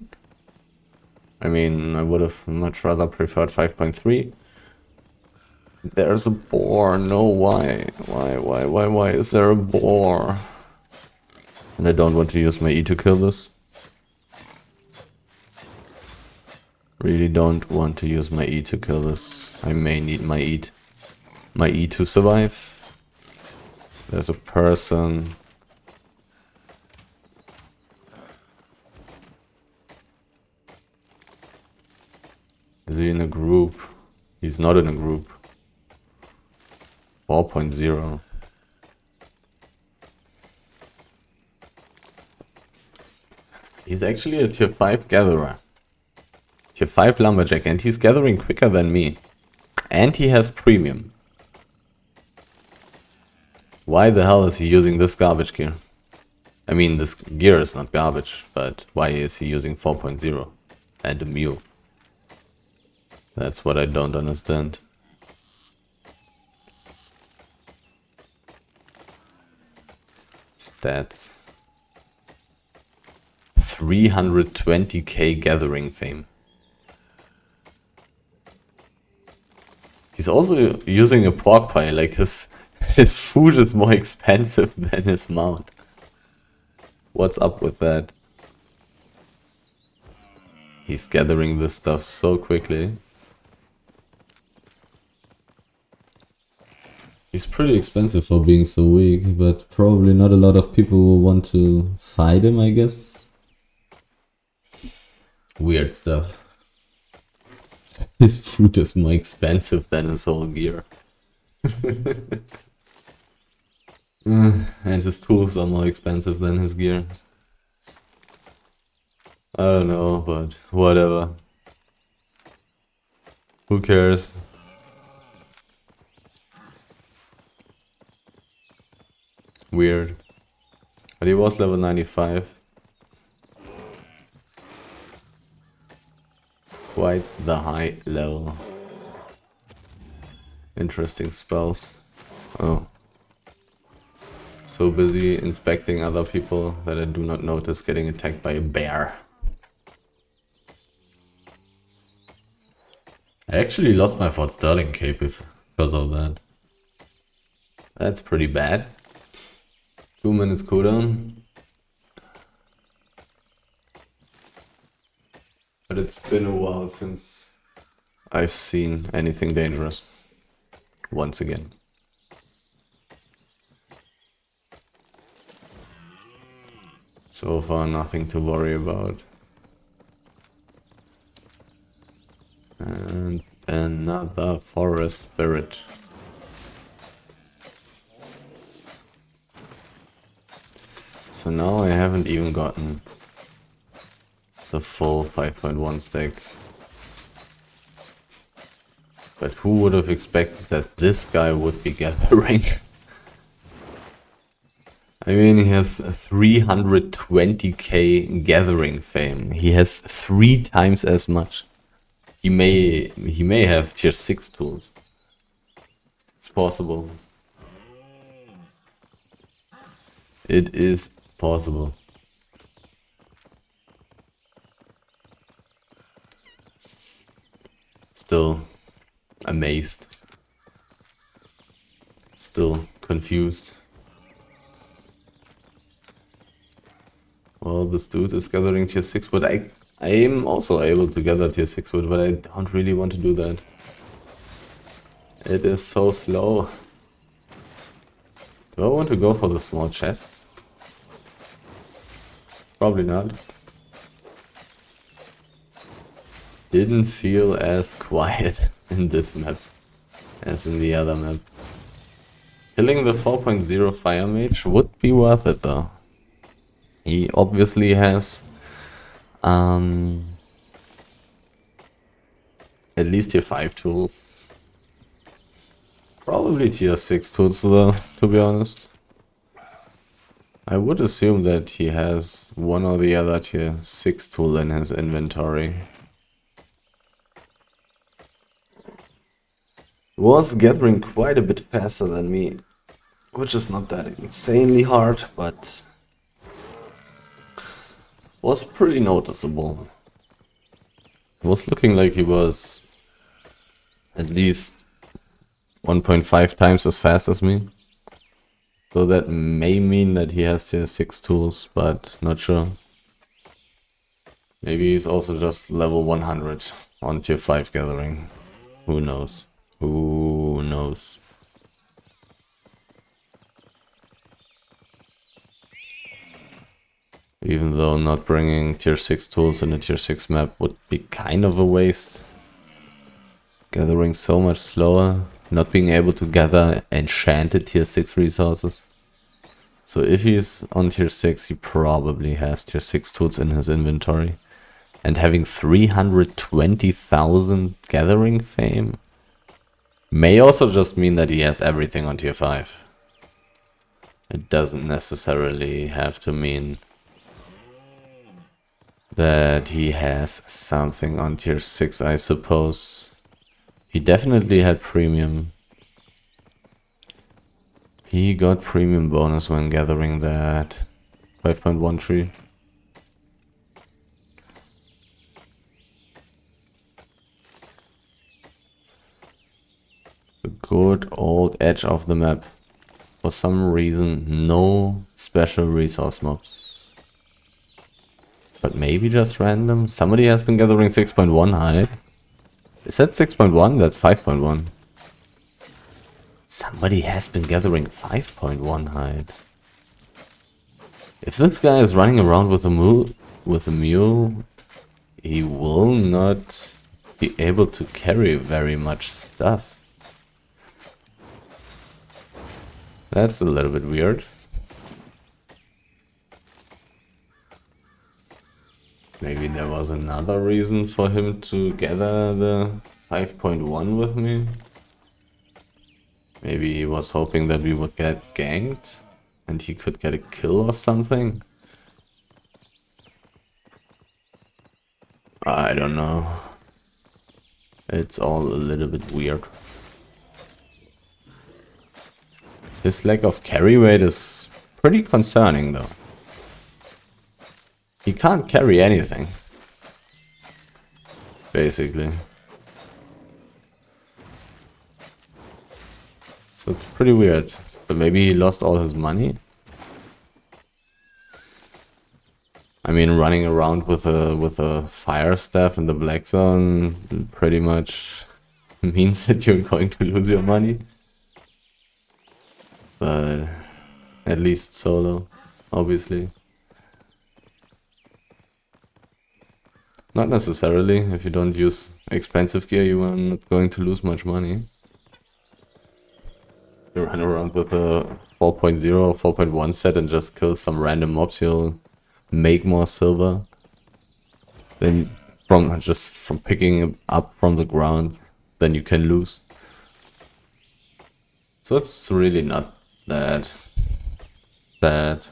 I mean, I would have much rather preferred 5.3. There's a boar. No, why? Why is there a boar? And I don't want to use my E to kill this. Really don't want to use my E to kill this. I may need my E to survive. There's a person. Is he in a group? He's not in a group. 4.0. He's actually a tier 5 gatherer. Tier 5 lumberjack, and he's gathering quicker than me. And he has premium. Why the hell is he using this garbage gear? I mean, this gear is not garbage, but why is he using 4.0 and a Mew? That's what I don't understand. Stats. 320k gathering fame. He's also using a pork pie, like his food is more expensive than his mount. What's up with that? He's gathering this stuff so quickly. He's pretty expensive for being so weak, but probably not a lot of people will want to fight him, I guess. Weird stuff. His food is more expensive than his whole gear. And his tools are more expensive than his gear. I don't know, but whatever. Who cares? Weird. But he was level 95. Quite the high level. Interesting spells. Oh. So busy inspecting other people that I do not notice getting attacked by a bear. I actually lost my Fort Sterling cape because of that. That's pretty bad. 2 minutes cooldown. But it's been a while since I've seen anything dangerous. Once again. So far nothing to worry about. And another forest spirit. So now I haven't even gotten the full 5.1 stack. But who would have expected that this guy would be gathering? I mean, he has 320k gathering fame. He has 3 times as much. He may have tier 6 tools. It's possible. It is possible. Still amazed. Still confused. Well, this dude is gathering tier 6 wood. I am also able to gather tier 6 wood, but I don't really want to do that. It is so slow. Do I want to go for the small chest? Probably not. Didn't feel as quiet in this map as in the other map. Killing the 4.0 Fire Mage would be worth it though. He obviously has at least tier 5 tools. Probably tier 6 tools though, to be honest. I would assume that he has one or the other tier 6 tool in his inventory. Was gathering quite a bit faster than me, which is not that insanely hard, but was pretty noticeable. It was looking like he was at least 1.5 times as fast as me. So that may mean that he has tier 6 tools, but not sure. Maybe he's also just level 100 on tier 5 gathering. Who knows? Who knows? Even though not bringing tier 6 tools in a tier 6 map would be kind of a waste. Gathering so much slower, not being able to gather enchanted tier 6 resources. So if he's on tier 6, he probably has tier 6 tools in his inventory. And having 320,000 gathering fame may also just mean that he has everything on tier 5. It doesn't necessarily have to mean that he has something on tier 6, I suppose. He definitely had premium. He got premium bonus when gathering that 5.13. The good old edge of the map. For some reason, no special resource mobs. But maybe just random? Somebody has been gathering 6.1 hide. Is that 6.1? That's 5.1. Somebody has been gathering 5.1 hide. If this guy is running around with a mule, he will not be able to carry very much stuff. That's a little bit weird. Maybe there was another reason for him to gather the 5.1 with me. Maybe he was hoping that we would get ganked and he could get a kill or something. I don't know. It's all a little bit weird. His lack of carry weight is pretty concerning though. He can't carry anything. Basically. So it's pretty weird. But maybe he lost all his money? I mean, running around with a fire staff in the black zone pretty much means that you're going to lose your money. But at least solo, obviously. Not necessarily. If you don't use expensive gear, you are not going to lose much money. You run around with a 4.0 or 4.1 set and just kill some random mobs, you'll make more silver than from picking it up from the ground than you can lose. So it's really not that bad.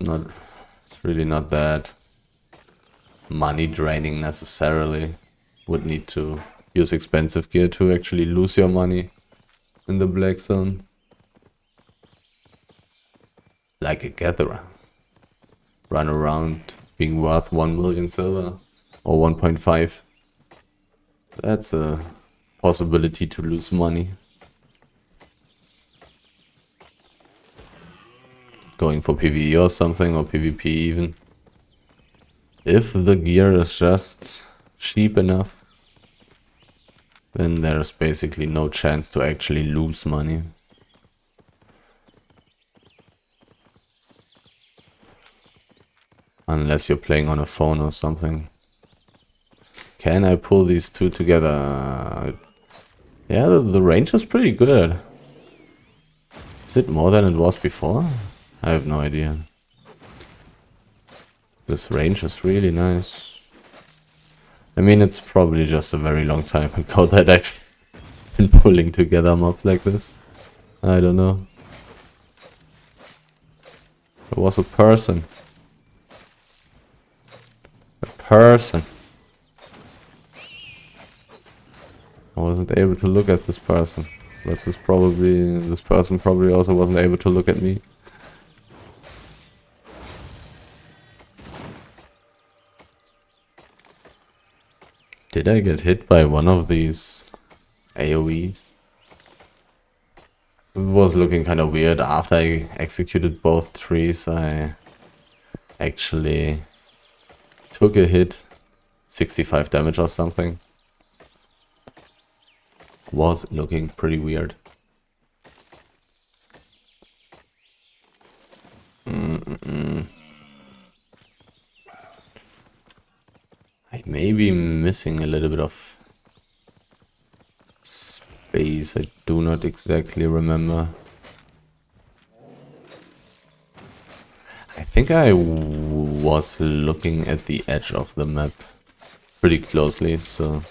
It's really not that money draining necessarily. Would need to use expensive gear to actually lose your money in the black zone. Like a gatherer. Run around being worth 1 million silver or 1.5. That's a possibility to lose money. Going for PvE or something, or PvP even. If the gear is just cheap enough, then there's basically no chance to actually lose money. Unless you're playing on a phone or something. Can I pull these two together? Yeah, the range is pretty good. Is it more than it was before? I have no idea. This range is really nice. I mean, it's probably just a very long time ago that I've been pulling together mobs like this. I don't know. It was a person. A person. I wasn't able to look at this person. But this person probably also wasn't able to look at me. Did I get hit by one of these AoEs? It was looking kind of weird. After I executed both trees, I actually took a hit, 65 damage or something. Was looking pretty weird. I may be missing a little bit of space. I do not exactly remember. think I was looking at the edge of the map pretty closely, so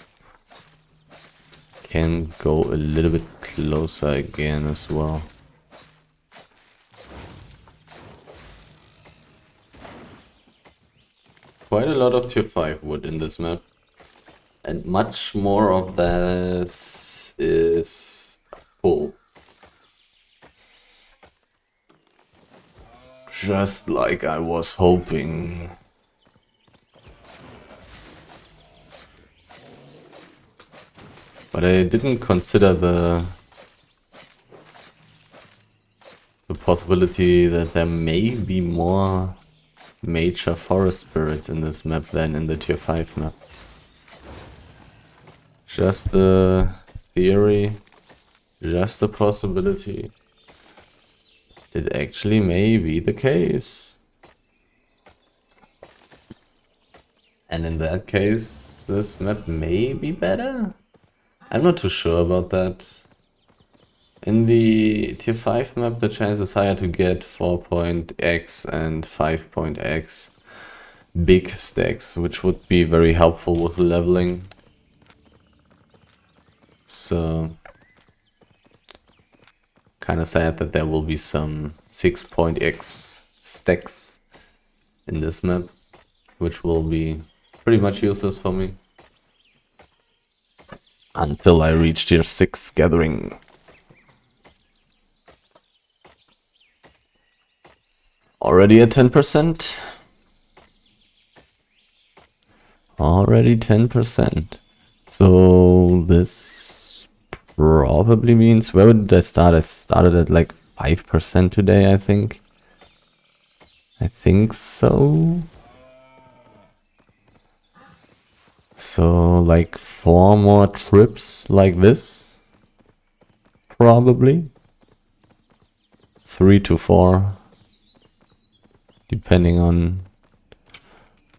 can go a little bit closer again as well. Quite a lot of tier 5 wood in this map, and much more of this is full. Just like I was hoping. But I didn't consider the possibility that there may be more major forest spirits in this map than in the tier 5 map. Just a theory, just a possibility. It actually may be the case. And in that case, this map may be better? I'm not too sure about that. In the tier 5 map, the chance is higher to get 4.x and 5.x big stacks, which would be very helpful with leveling. So, kind of sad that there will be some 6.x stacks in this map, which will be pretty much useless for me until I reach tier 6 gathering. Already at 10%. Already 10%. So this probably means, where did I start? I started at like 5% today, I think. I think so. So like 4 more trips like this. Probably. 3 to 4. Depending on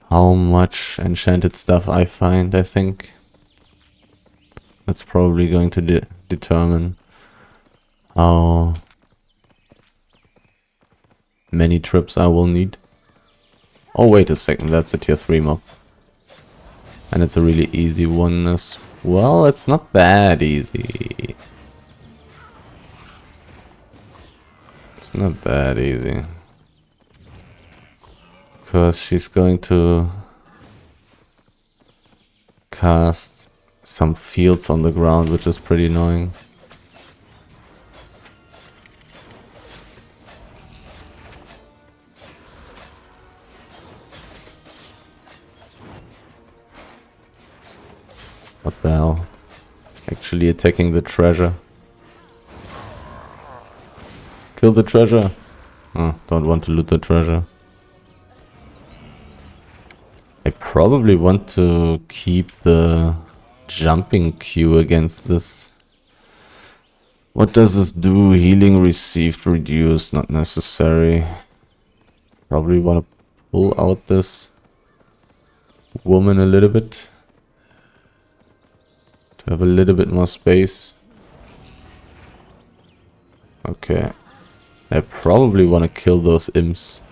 how much enchanted stuff I find, I think. That's probably going to determine how many trips I will need. Oh, wait a second, that's a tier 3 mob. And it's a really easy one as well. It's not that easy. It's not that easy. Because she's going to cast some fields on the ground, which is pretty annoying. What the hell? Actually attacking the treasure. Kill the treasure. Oh, don't want to loot the treasure. I probably want to keep the jumping queue against this. What does this do? Healing received reduced, not necessary. Probably want to pull out this woman a little bit. To have a little bit more space. Okay. I probably want to kill those imps.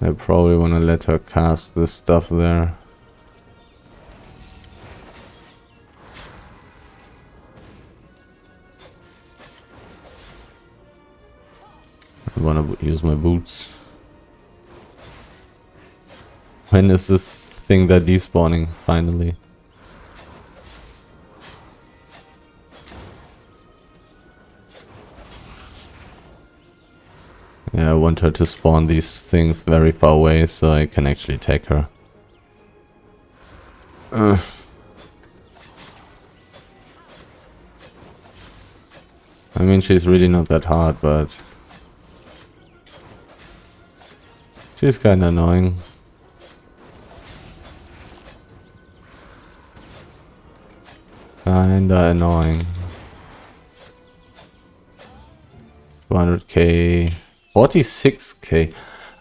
I probably want to let her cast this stuff there. I want to use my boots. When is this thing that despawning finally? Yeah, I want her to spawn these things very far away so I can actually take her. I mean, she's really not that hard, but she's kinda annoying. Kinda annoying. 200k. 46k.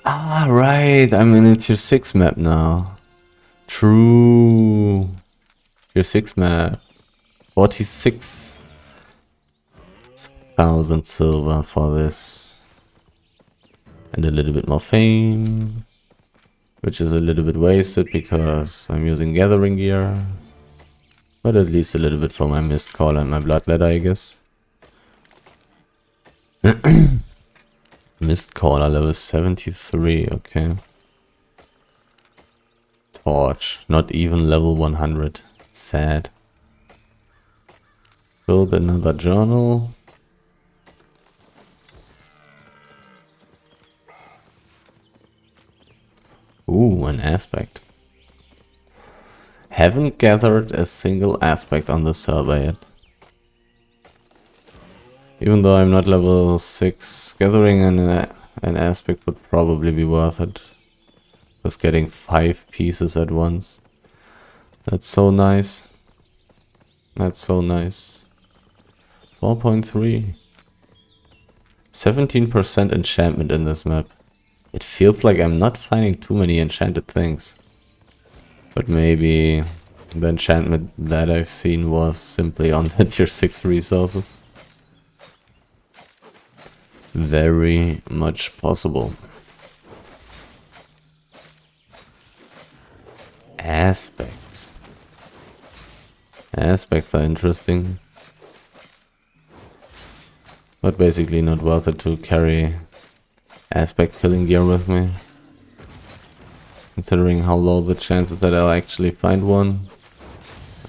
Ah, right. I'm in a tier 6 map now. True. Tier 6 map. 46,000 silver for this. And a little bit more fame. Which is a little bit wasted because I'm using gathering gear. But at least a little bit for my mist call and my bloodletter, I guess. Mist caller level 73, okay. Torch, not even level 100. Sad. Build another journal. Ooh, an aspect. Haven't gathered a single aspect on the server yet. Even though I'm not level 6, gathering an aspect would probably be worth it. Just getting 5 pieces at once. That's so nice. That's so nice. 4.3. 17% enchantment in this map. It feels like I'm not finding too many enchanted things. But maybe the enchantment that I've seen was simply on the tier 6 resources. Very much possible. Aspects. Aspects are interesting. But basically not worth it to carry aspect killing gear with me. Considering how low the chances that I'll actually find one.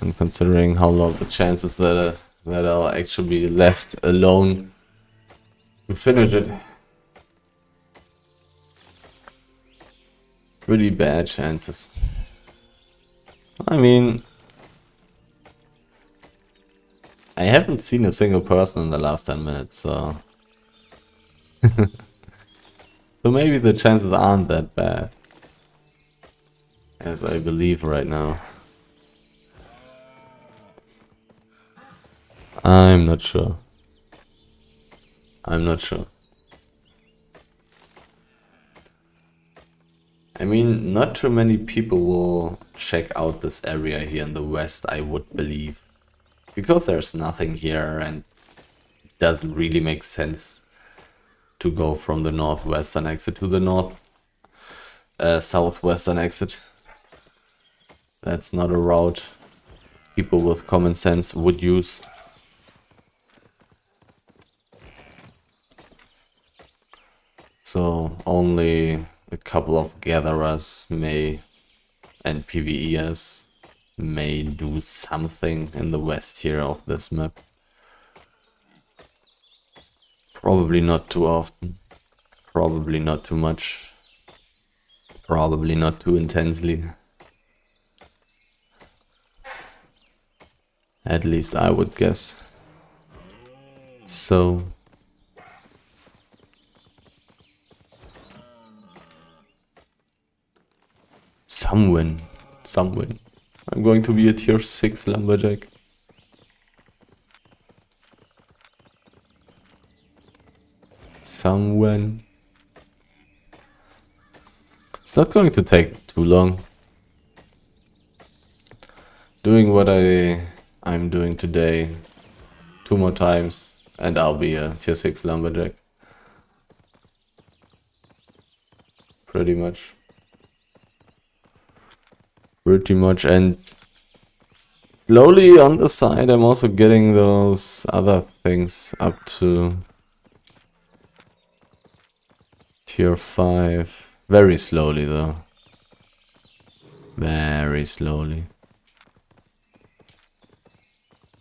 And considering how low the chances that I'll actually be left alone to finish it. Pretty bad chances. I mean, I haven't seen a single person in the last 10 minutes, so... So maybe the chances aren't that bad. As I believe right now. I'm not sure. I'm not sure. I mean, not too many people will check out this area here in the west, I would believe. Because there's nothing here and it doesn't really make sense to go from the northwestern exit to the southwestern exit. That's not a route people with common sense would use. So only a couple of gatherers may and PvEers may do something in the west here of this map. Probably not too often. Probably not too much. Probably not too intensely. At least I would guess. So... some win. Some win. I'm going to be a tier 6 lumberjack. Some win. It's not going to take too long. Doing what I'm doing today 2 more times and I'll be a tier 6 lumberjack. Pretty much. Pretty much, and slowly on the side I'm also getting those other things up to tier 5. Very slowly though. Very slowly.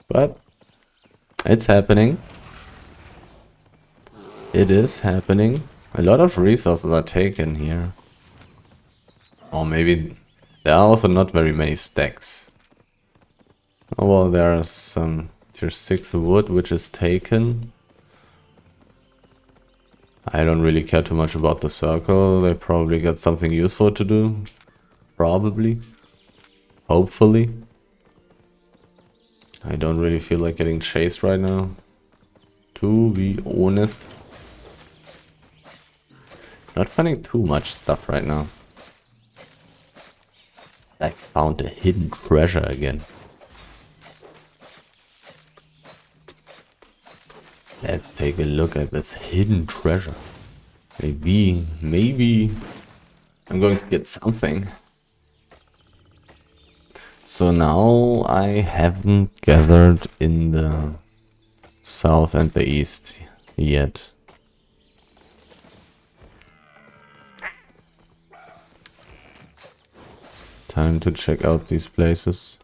But it's happening. It is happening. A lot of resources are taken here. Or maybe there are also not very many stacks. Oh well, there are some tier 6 wood which is taken. I don't really care too much about the circle. They probably got something useful to do. Probably. Hopefully. I don't really feel like getting chased right now. To be honest. Not finding too much stuff right now. I found a hidden treasure again. Let's take a look at this hidden treasure. Maybe I'm going to get something. So now I haven't gathered in the south and the east yet. Time to check out these places.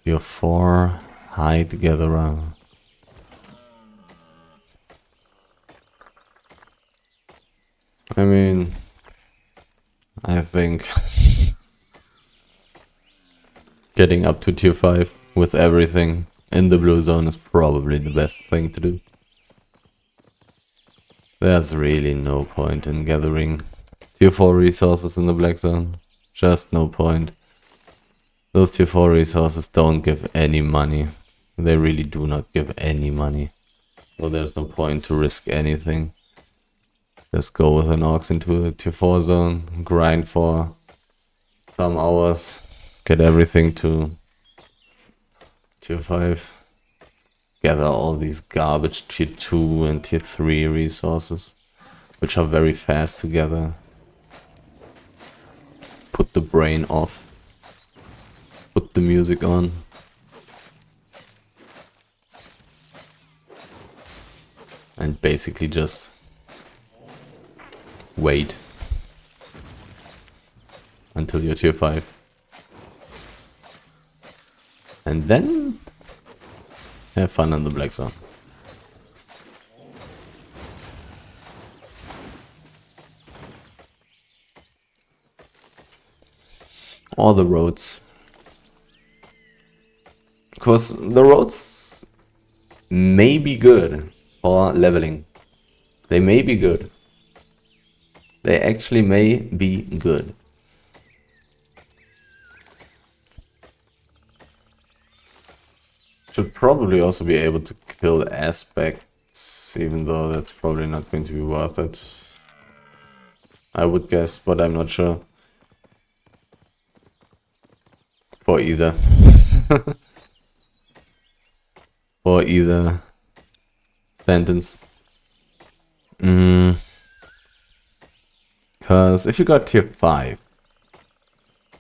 Tier 4 hide gatherer. I mean, I think getting up to tier 5 with everything in the blue zone is probably the best thing to do. There's really no point in gathering tier 4 resources in the black zone. Just no point. Those tier 4 resources don't give any money. They really do not give any money. So there's no point to risk anything. Just go with an Orcs into a tier 4 zone, grind for some hours, get everything to tier 5, gather all these garbage tier 2 and tier 3 resources, which are very fast to gather. Put the brain off, put the music on. And basically just wait until you're tier 5. And then have fun on the black zone. Or the roads. Because the roads may be good for leveling. They may be good. They actually may be good. Should probably also be able to kill aspects, even though that's probably not going to be worth it. I would guess, but I'm not sure. For either. For either sentence. Because if you got tier 5,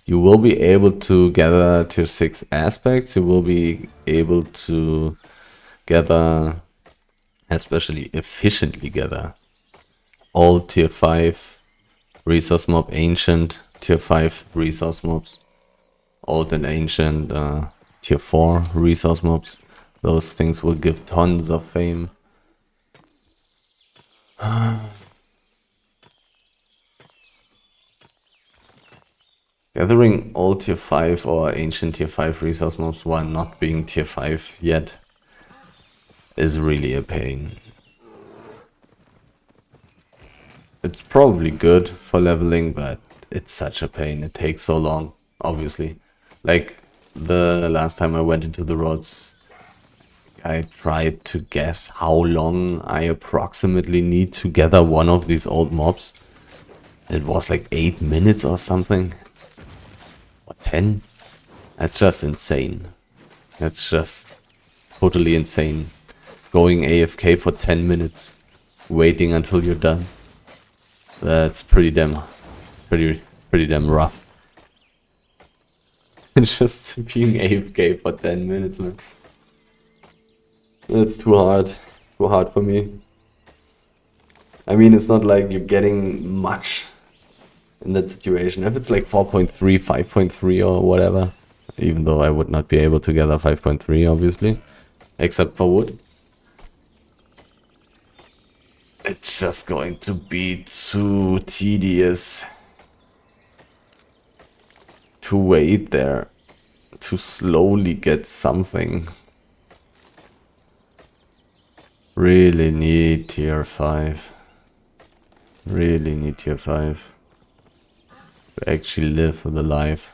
you will be able to gather tier 6 aspects. You will be able to gather, especially efficiently gather, all tier 5 resource mob, ancient tier 5 resource mobs, old and ancient tier 4 resource mobs. Those things will give tons of fame. Gathering all tier 5 or ancient tier 5 resource mobs while not being tier 5 yet is really a pain. It's probably good for leveling, but it's such a pain. It takes so long, obviously. Like the last time I went into the roads, I tried to guess how long I approximately need to gather one of these old mobs. It was like 8 minutes or something. Or 10? That's just insane. That's just totally insane. Going AFK for 10 minutes, waiting until you're done. That's pretty damn rough. Just being AFK for 10 minutes, man. That's too hard for me. I mean, it's not like you're getting much in that situation. If it's like 4.3, 5.3 or whatever, even though I would not be able to gather 5.3, obviously, except for wood. It's just going to be too tedious to wait there, to slowly get something. Really need tier 5. Really need tier 5 to actually live the life.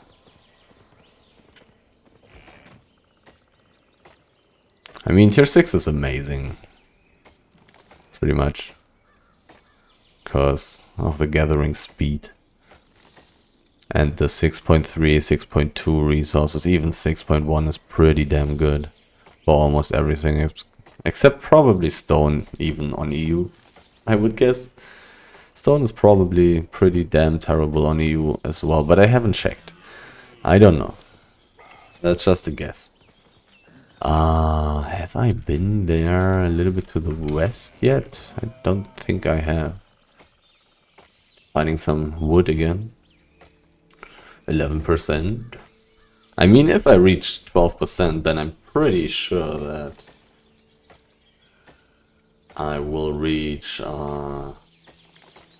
I mean, tier 6 is amazing. pretty much. Because of the gathering speed. And the 6.3, 6.2 resources, even 6.1 is pretty damn good. For almost everything, except probably stone, even on EU, I would guess. Stone is probably pretty damn terrible on EU as well, but I haven't checked. I don't know. That's just a guess. Have I been there a little bit to the west yet? I don't think I have. Finding some wood again. 11%. I mean, if I reach 12%, then I'm pretty sure that I will reach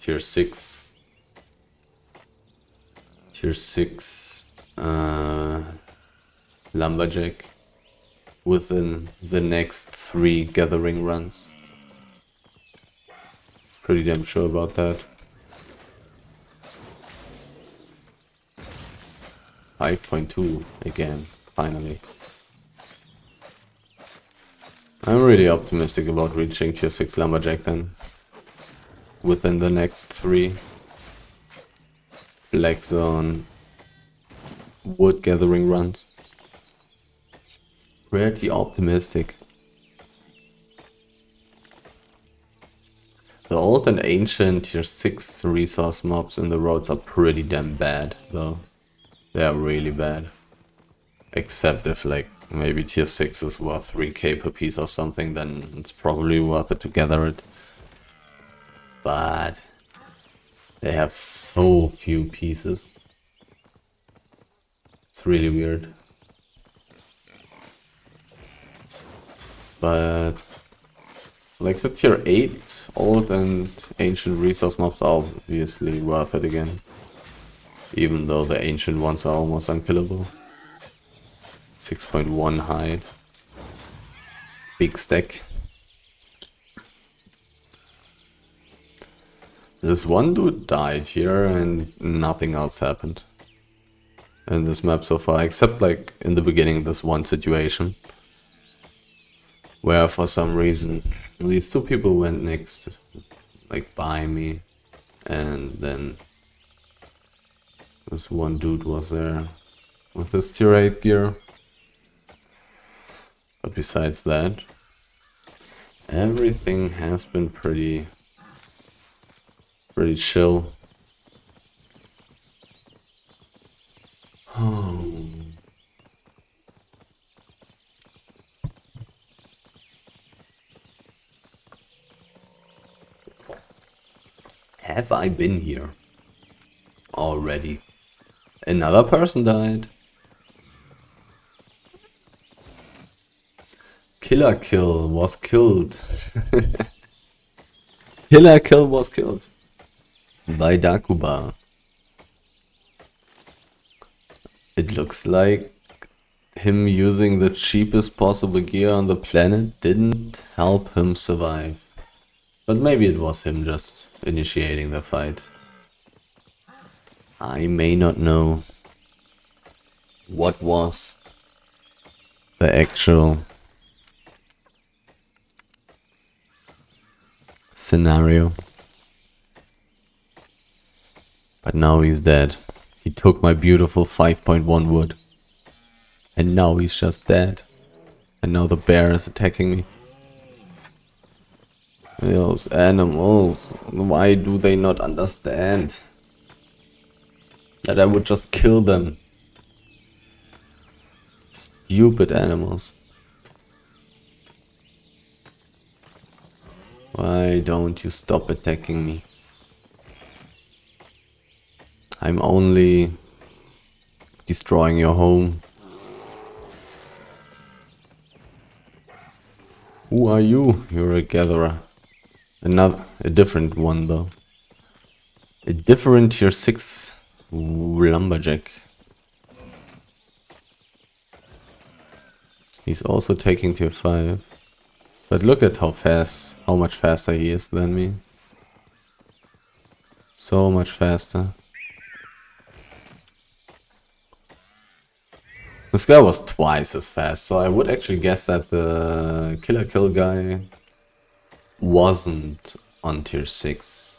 tier 6. Tier 6 lumberjack within the next 3 gathering runs. Pretty damn sure about that. 5.2 again, finally. I'm really optimistic about reaching tier 6 lumberjack then. Within the next 3 black zone wood gathering runs. Pretty optimistic. The old and ancient tier 6 resource mobs in the roads are pretty damn bad though. They are really bad. Except if like maybe tier 6 is worth 3k per piece or something, then it's probably worth it to gather it. But they have so few pieces. It's really weird. But like the tier 8 old and ancient resource mobs are obviously worth it again. Even though the ancient ones are almost unkillable. 6.1 hide. Big stack. This one dude died here and nothing else happened in this map so far, except like in the beginning this one situation where for some reason these 2 people went next, like by me, and then this one dude was there with his tier 8 gear. But besides that, everything has been pretty chill. Have I been here already? Another person died. Killer Kill was killed. Killer Kill was killed by Dakuba. It looks like him using the cheapest possible gear on the planet didn't help him survive. But maybe it was him just initiating the fight. I may not know what was the actual scenario. But now he's dead. He took my beautiful 5.1 wood. And now he's just dead. And now the bear is attacking me. Those animals, why do they not understand that I would just kill them? Stupid animals. Why don't you stop attacking me? I'm only destroying your home. Who are you? You're a gatherer. A different one though. A different tier 6 lumberjack. He's also taking tier 5. But look at how much faster he is than me. So much faster. This guy was twice as fast, so I would actually guess that the killer kill guy wasn't on tier 6.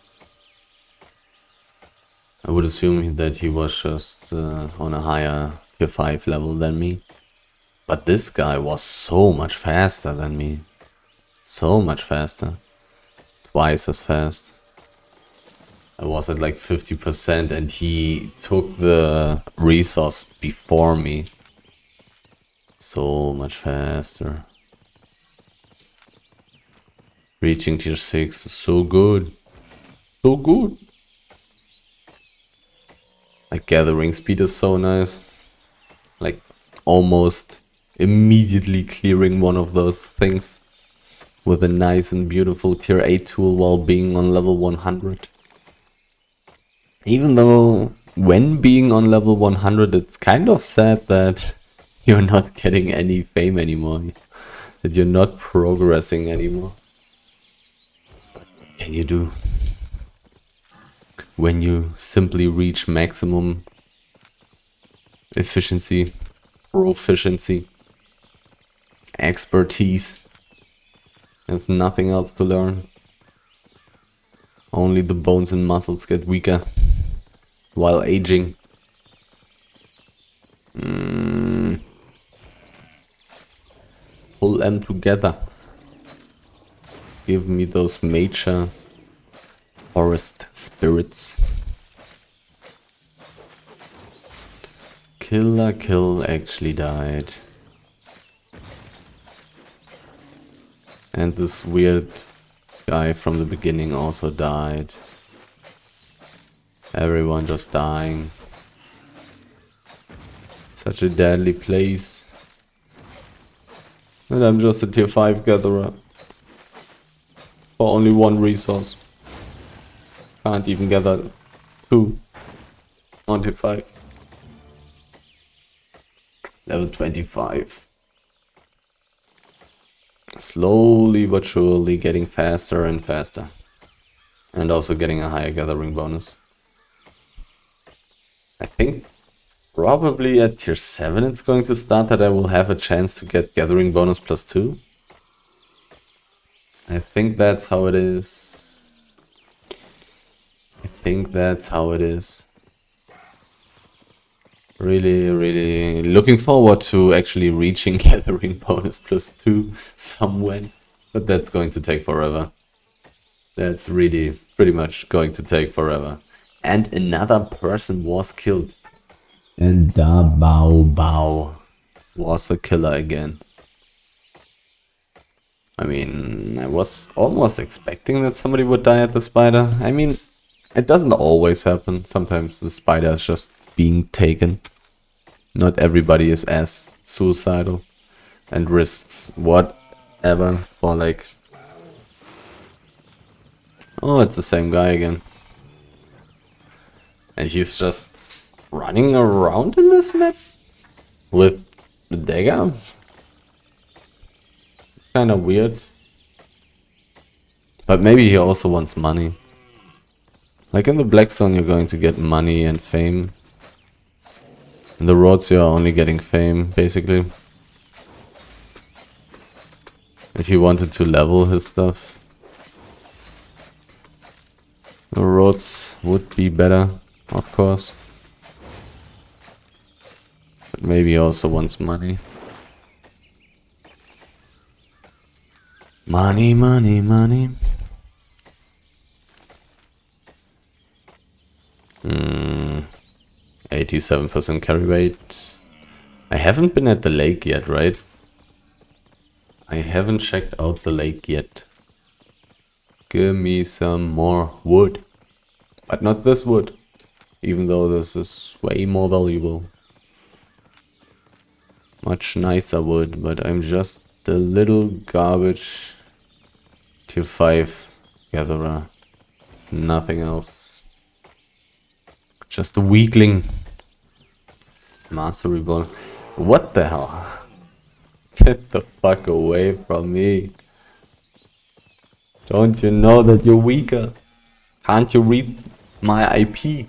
I would assume that he was just on a higher tier 5 level than me. But this guy was so much faster than me. So much faster. Twice as fast. I was at like 50% and he took the resource before me. So much faster. Reaching tier 6 is so good. So good. Like gathering speed is so nice. Like almost immediately clearing one of those things with a nice and beautiful tier 8 tool while being on level 100. Even though when being on level 100 it's kind of sad that you're not getting any fame anymore. That you're not progressing anymore. But what can you do? When you simply reach maximum efficiency, proficiency, expertise, there's nothing else to learn. Only the bones and muscles get weaker while aging. Pull them together. Give me those major forest spirits. Killer Kill actually died. And this weird guy from the beginning also died. Everyone just dying. Such a deadly place. And I'm just a tier 5 gatherer. For only one resource. Can't even gather 2 on tier 5. Level 25. Slowly but surely getting faster and faster. And also getting a higher gathering bonus. I think probably at tier 7 it's going to start that I will have a chance to get gathering bonus +2. I think that's how it is. I think that's how it is. Really looking forward to actually reaching gathering bonus +2 somewhere. But that's going to take forever. That's really pretty much going to take forever. And another person was killed. And Da Bao Bao was a killer again. I mean, I was almost expecting that somebody would die at the spider. I mean, it doesn't always happen. Sometimes the spider is just being taken. Not everybody is as suicidal and risks whatever for like... Oh, it's the same guy again. And he's just running around in this map with the dagger. It's kind of weird. But maybe he also wants money. Like in the Black Zone you're going to get money and fame. In the roads you're only getting fame, basically. If you wanted to level his stuff, the roads would be better, of course. But maybe he also wants money. Money, money, money. 87% carry rate. I haven't been at the lake yet, right? I haven't checked out the lake yet. Give me some more wood. But not this wood. Even though this is way more valuable. Much nicer wood, but I'm just a little garbage tier 5 gatherer. Nothing else. Just a weakling. Mastery ball. What the hell? Get the fuck away from me. Don't you know that you're weaker? Can't you read my IP?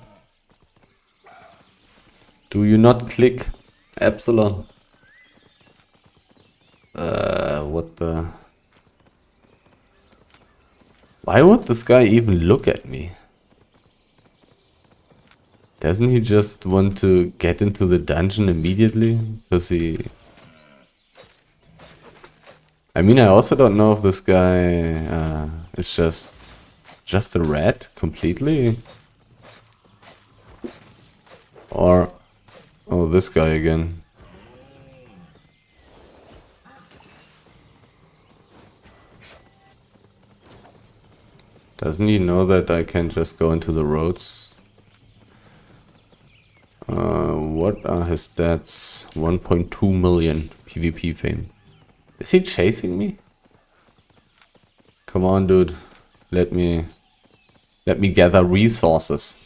Do you not click Epsilon? What the... Why would this guy even look at me? Doesn't he just want to get into the dungeon immediately? Because he... I mean, I also don't know if this guy is just a rat completely. Or... Oh, this guy again. Doesn't he know that I can just go into the roads? What are his stats? 1.2 million PvP fame. Is he chasing me? Come on, dude. Let me gather resources.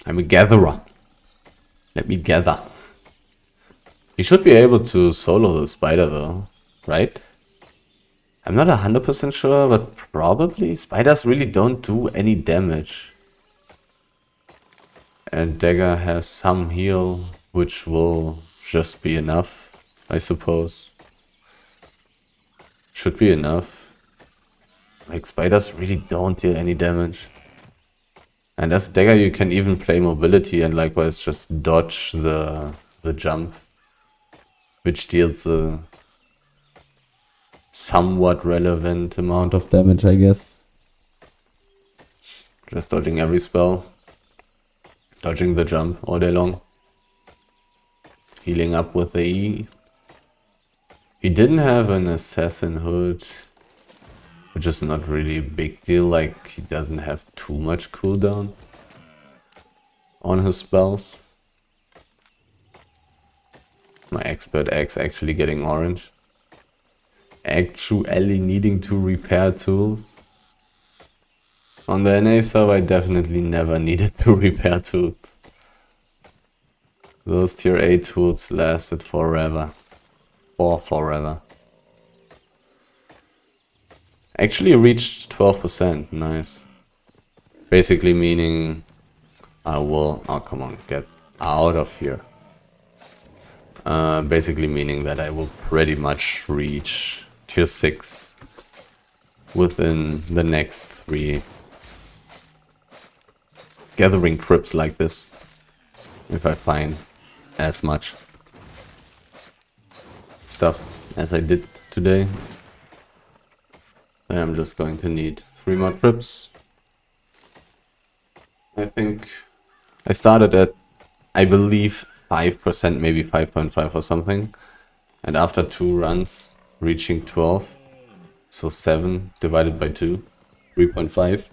I'm a gatherer. Let me gather. You should be able to solo the spider though, right? I'm not 100% sure, but probably. Spiders really don't do any damage. And dagger has some heal, which will just be enough, I suppose. Should be enough. Like, spiders really don't deal any damage. And as dagger you can even play mobility and likewise just dodge the jump. Which deals a somewhat relevant amount of damage, I guess. Just dodging every spell. Dodging the jump all day long. Healing up with the E. He didn't have an assassin hood, which is not really a big deal, like he doesn't have too much cooldown on his spells. My expert X actually getting orange. Actually needing to repair tools. On the NA sub I definitely never needed to repair tools. Those tier 8 tools lasted forever. Forever. Actually reached 12%, nice. Basically meaning I will... Oh, come on, get out of here. Basically meaning that I will pretty much reach tier 6 within the next 3 gathering trips like this. If I find as much stuff as I did today. Then I'm just going to need 3 more trips. I think I started at, I believe, 5%, maybe 5.5 or something. And after 2 runs, reaching 12. So 7 divided by 2, 3.5.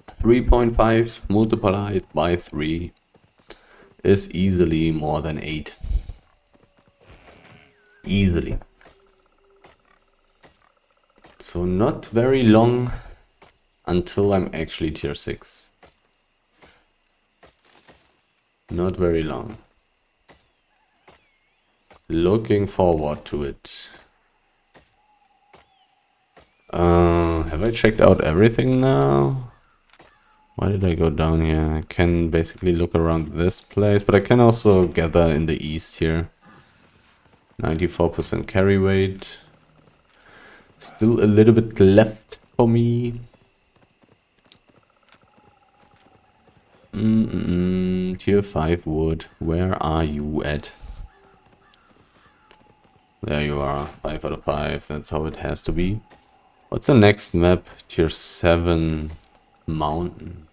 3.5 multiplied by 3 is easily more than 8. Easily. So not very long until I'm actually tier 6. Not very long. Looking forward to it. Have I checked out everything now? Why did I go down here? I can basically look around this place, but I can also gather in the east here. 94% carry weight. Still a little bit left for me. Tier 5 wood. Where are you at? There you are. 5 out of 5. That's how it has to be. What's the next map? Tier 7 mountain.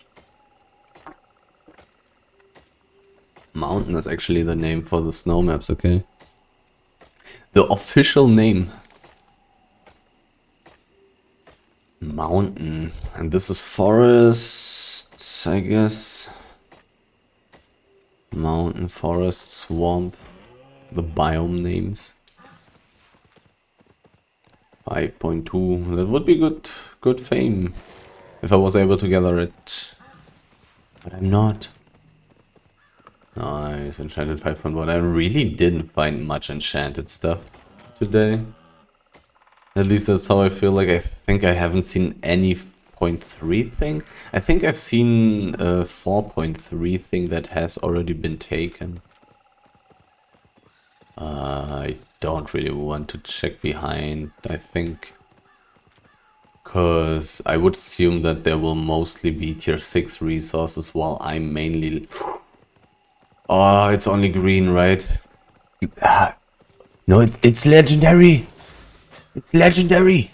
Mountain is actually the name for the snow maps, okay? The official name. Mountain. And this is forest, I guess. Mountain, forest, swamp. The biome names. 5.2. That would be good fame. If I was able to gather it. But I'm not. Nice, enchanted 5.1. I really didn't find much enchanted stuff today. At least that's how I feel. Like, I think I haven't seen any 0.3 thing. I think I've seen a 4.3 thing that has already been taken. I don't really want to check behind, I think. Because I would assume that there will mostly be tier 6 resources while I'm mainly... Oh, it's only green, right? No, it's legendary! It's legendary!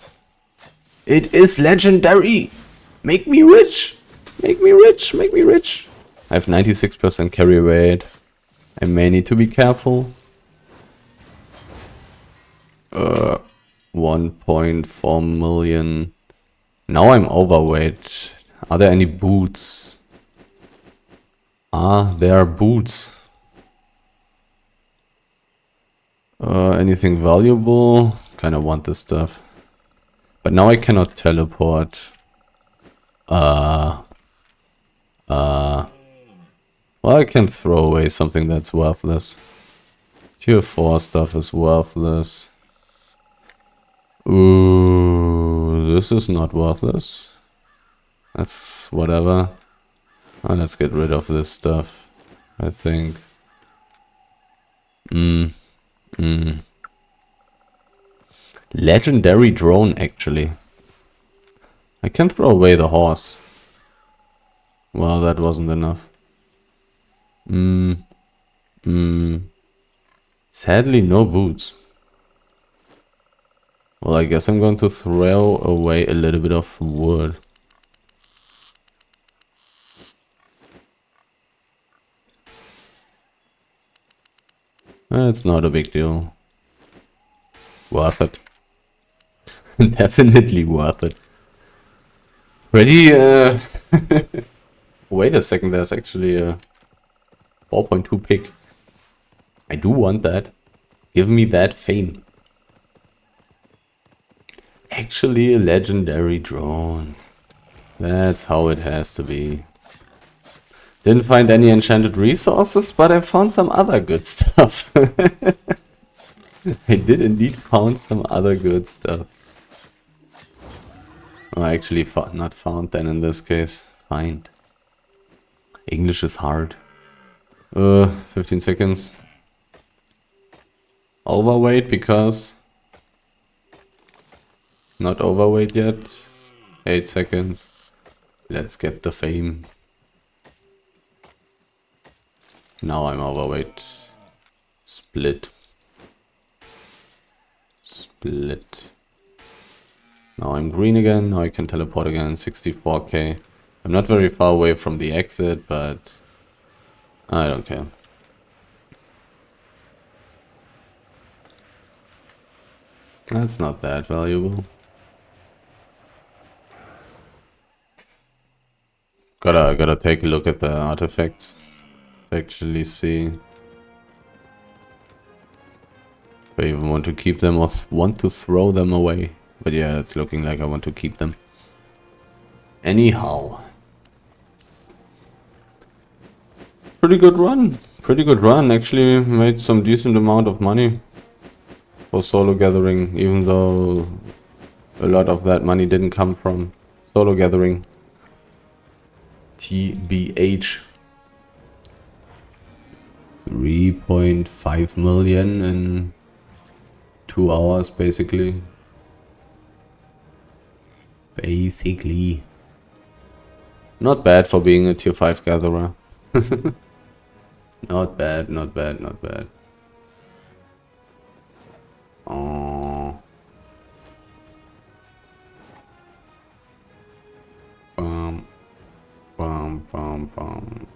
It is legendary! Make me rich! Make me rich! Make me rich! I have 96% carry rate. I may need to be careful. 1.4 million. Now I'm overweight. Are there any boots? Ah, there are boots. Anything valuable? Kinda want this stuff. But now I cannot teleport. Well, I can throw away something that's worthless. Tier 4 stuff is worthless. Ooh, this is not worthless. That's whatever. Oh, let's get rid of this stuff, I think. Legendary drone, actually. I can throw away the horse. Well, that wasn't enough. Sadly, no boots. Well, I guess I'm going to throw away a little bit of wood. It's not a big deal. Worth it. Definitely worth it. Ready? Wait a second, there's actually a 4.2 pick. I do want that. Give me that fame. Actually a legendary drone. That's how it has to be. Didn't find any enchanted resources, but I found some other good stuff. I did indeed found some other good stuff. Oh, actually not found then in this case. Find. English is hard. 15 seconds. Overweight because... Not overweight yet. 8 seconds. Let's get the fame. Now I'm overweight. Split. Split. Now I'm green again. Now I can teleport again. 64k. I'm not very far away from the exit, but I don't care. That's not that valuable. Gotta take a look at the artifacts to actually see if I even want to keep them or want to throw them away. But yeah, it's looking like I want to keep them. Anyhow. Pretty good run. Pretty good run. Actually made some decent amount of money for solo gathering, even though a lot of that money didn't come from solo gathering. TBH. 3.5 million in 2 hours, basically. Not bad for being a tier 5 gatherer. Not bad, not bad, not bad. Oh. Bum, bum, bum, bum.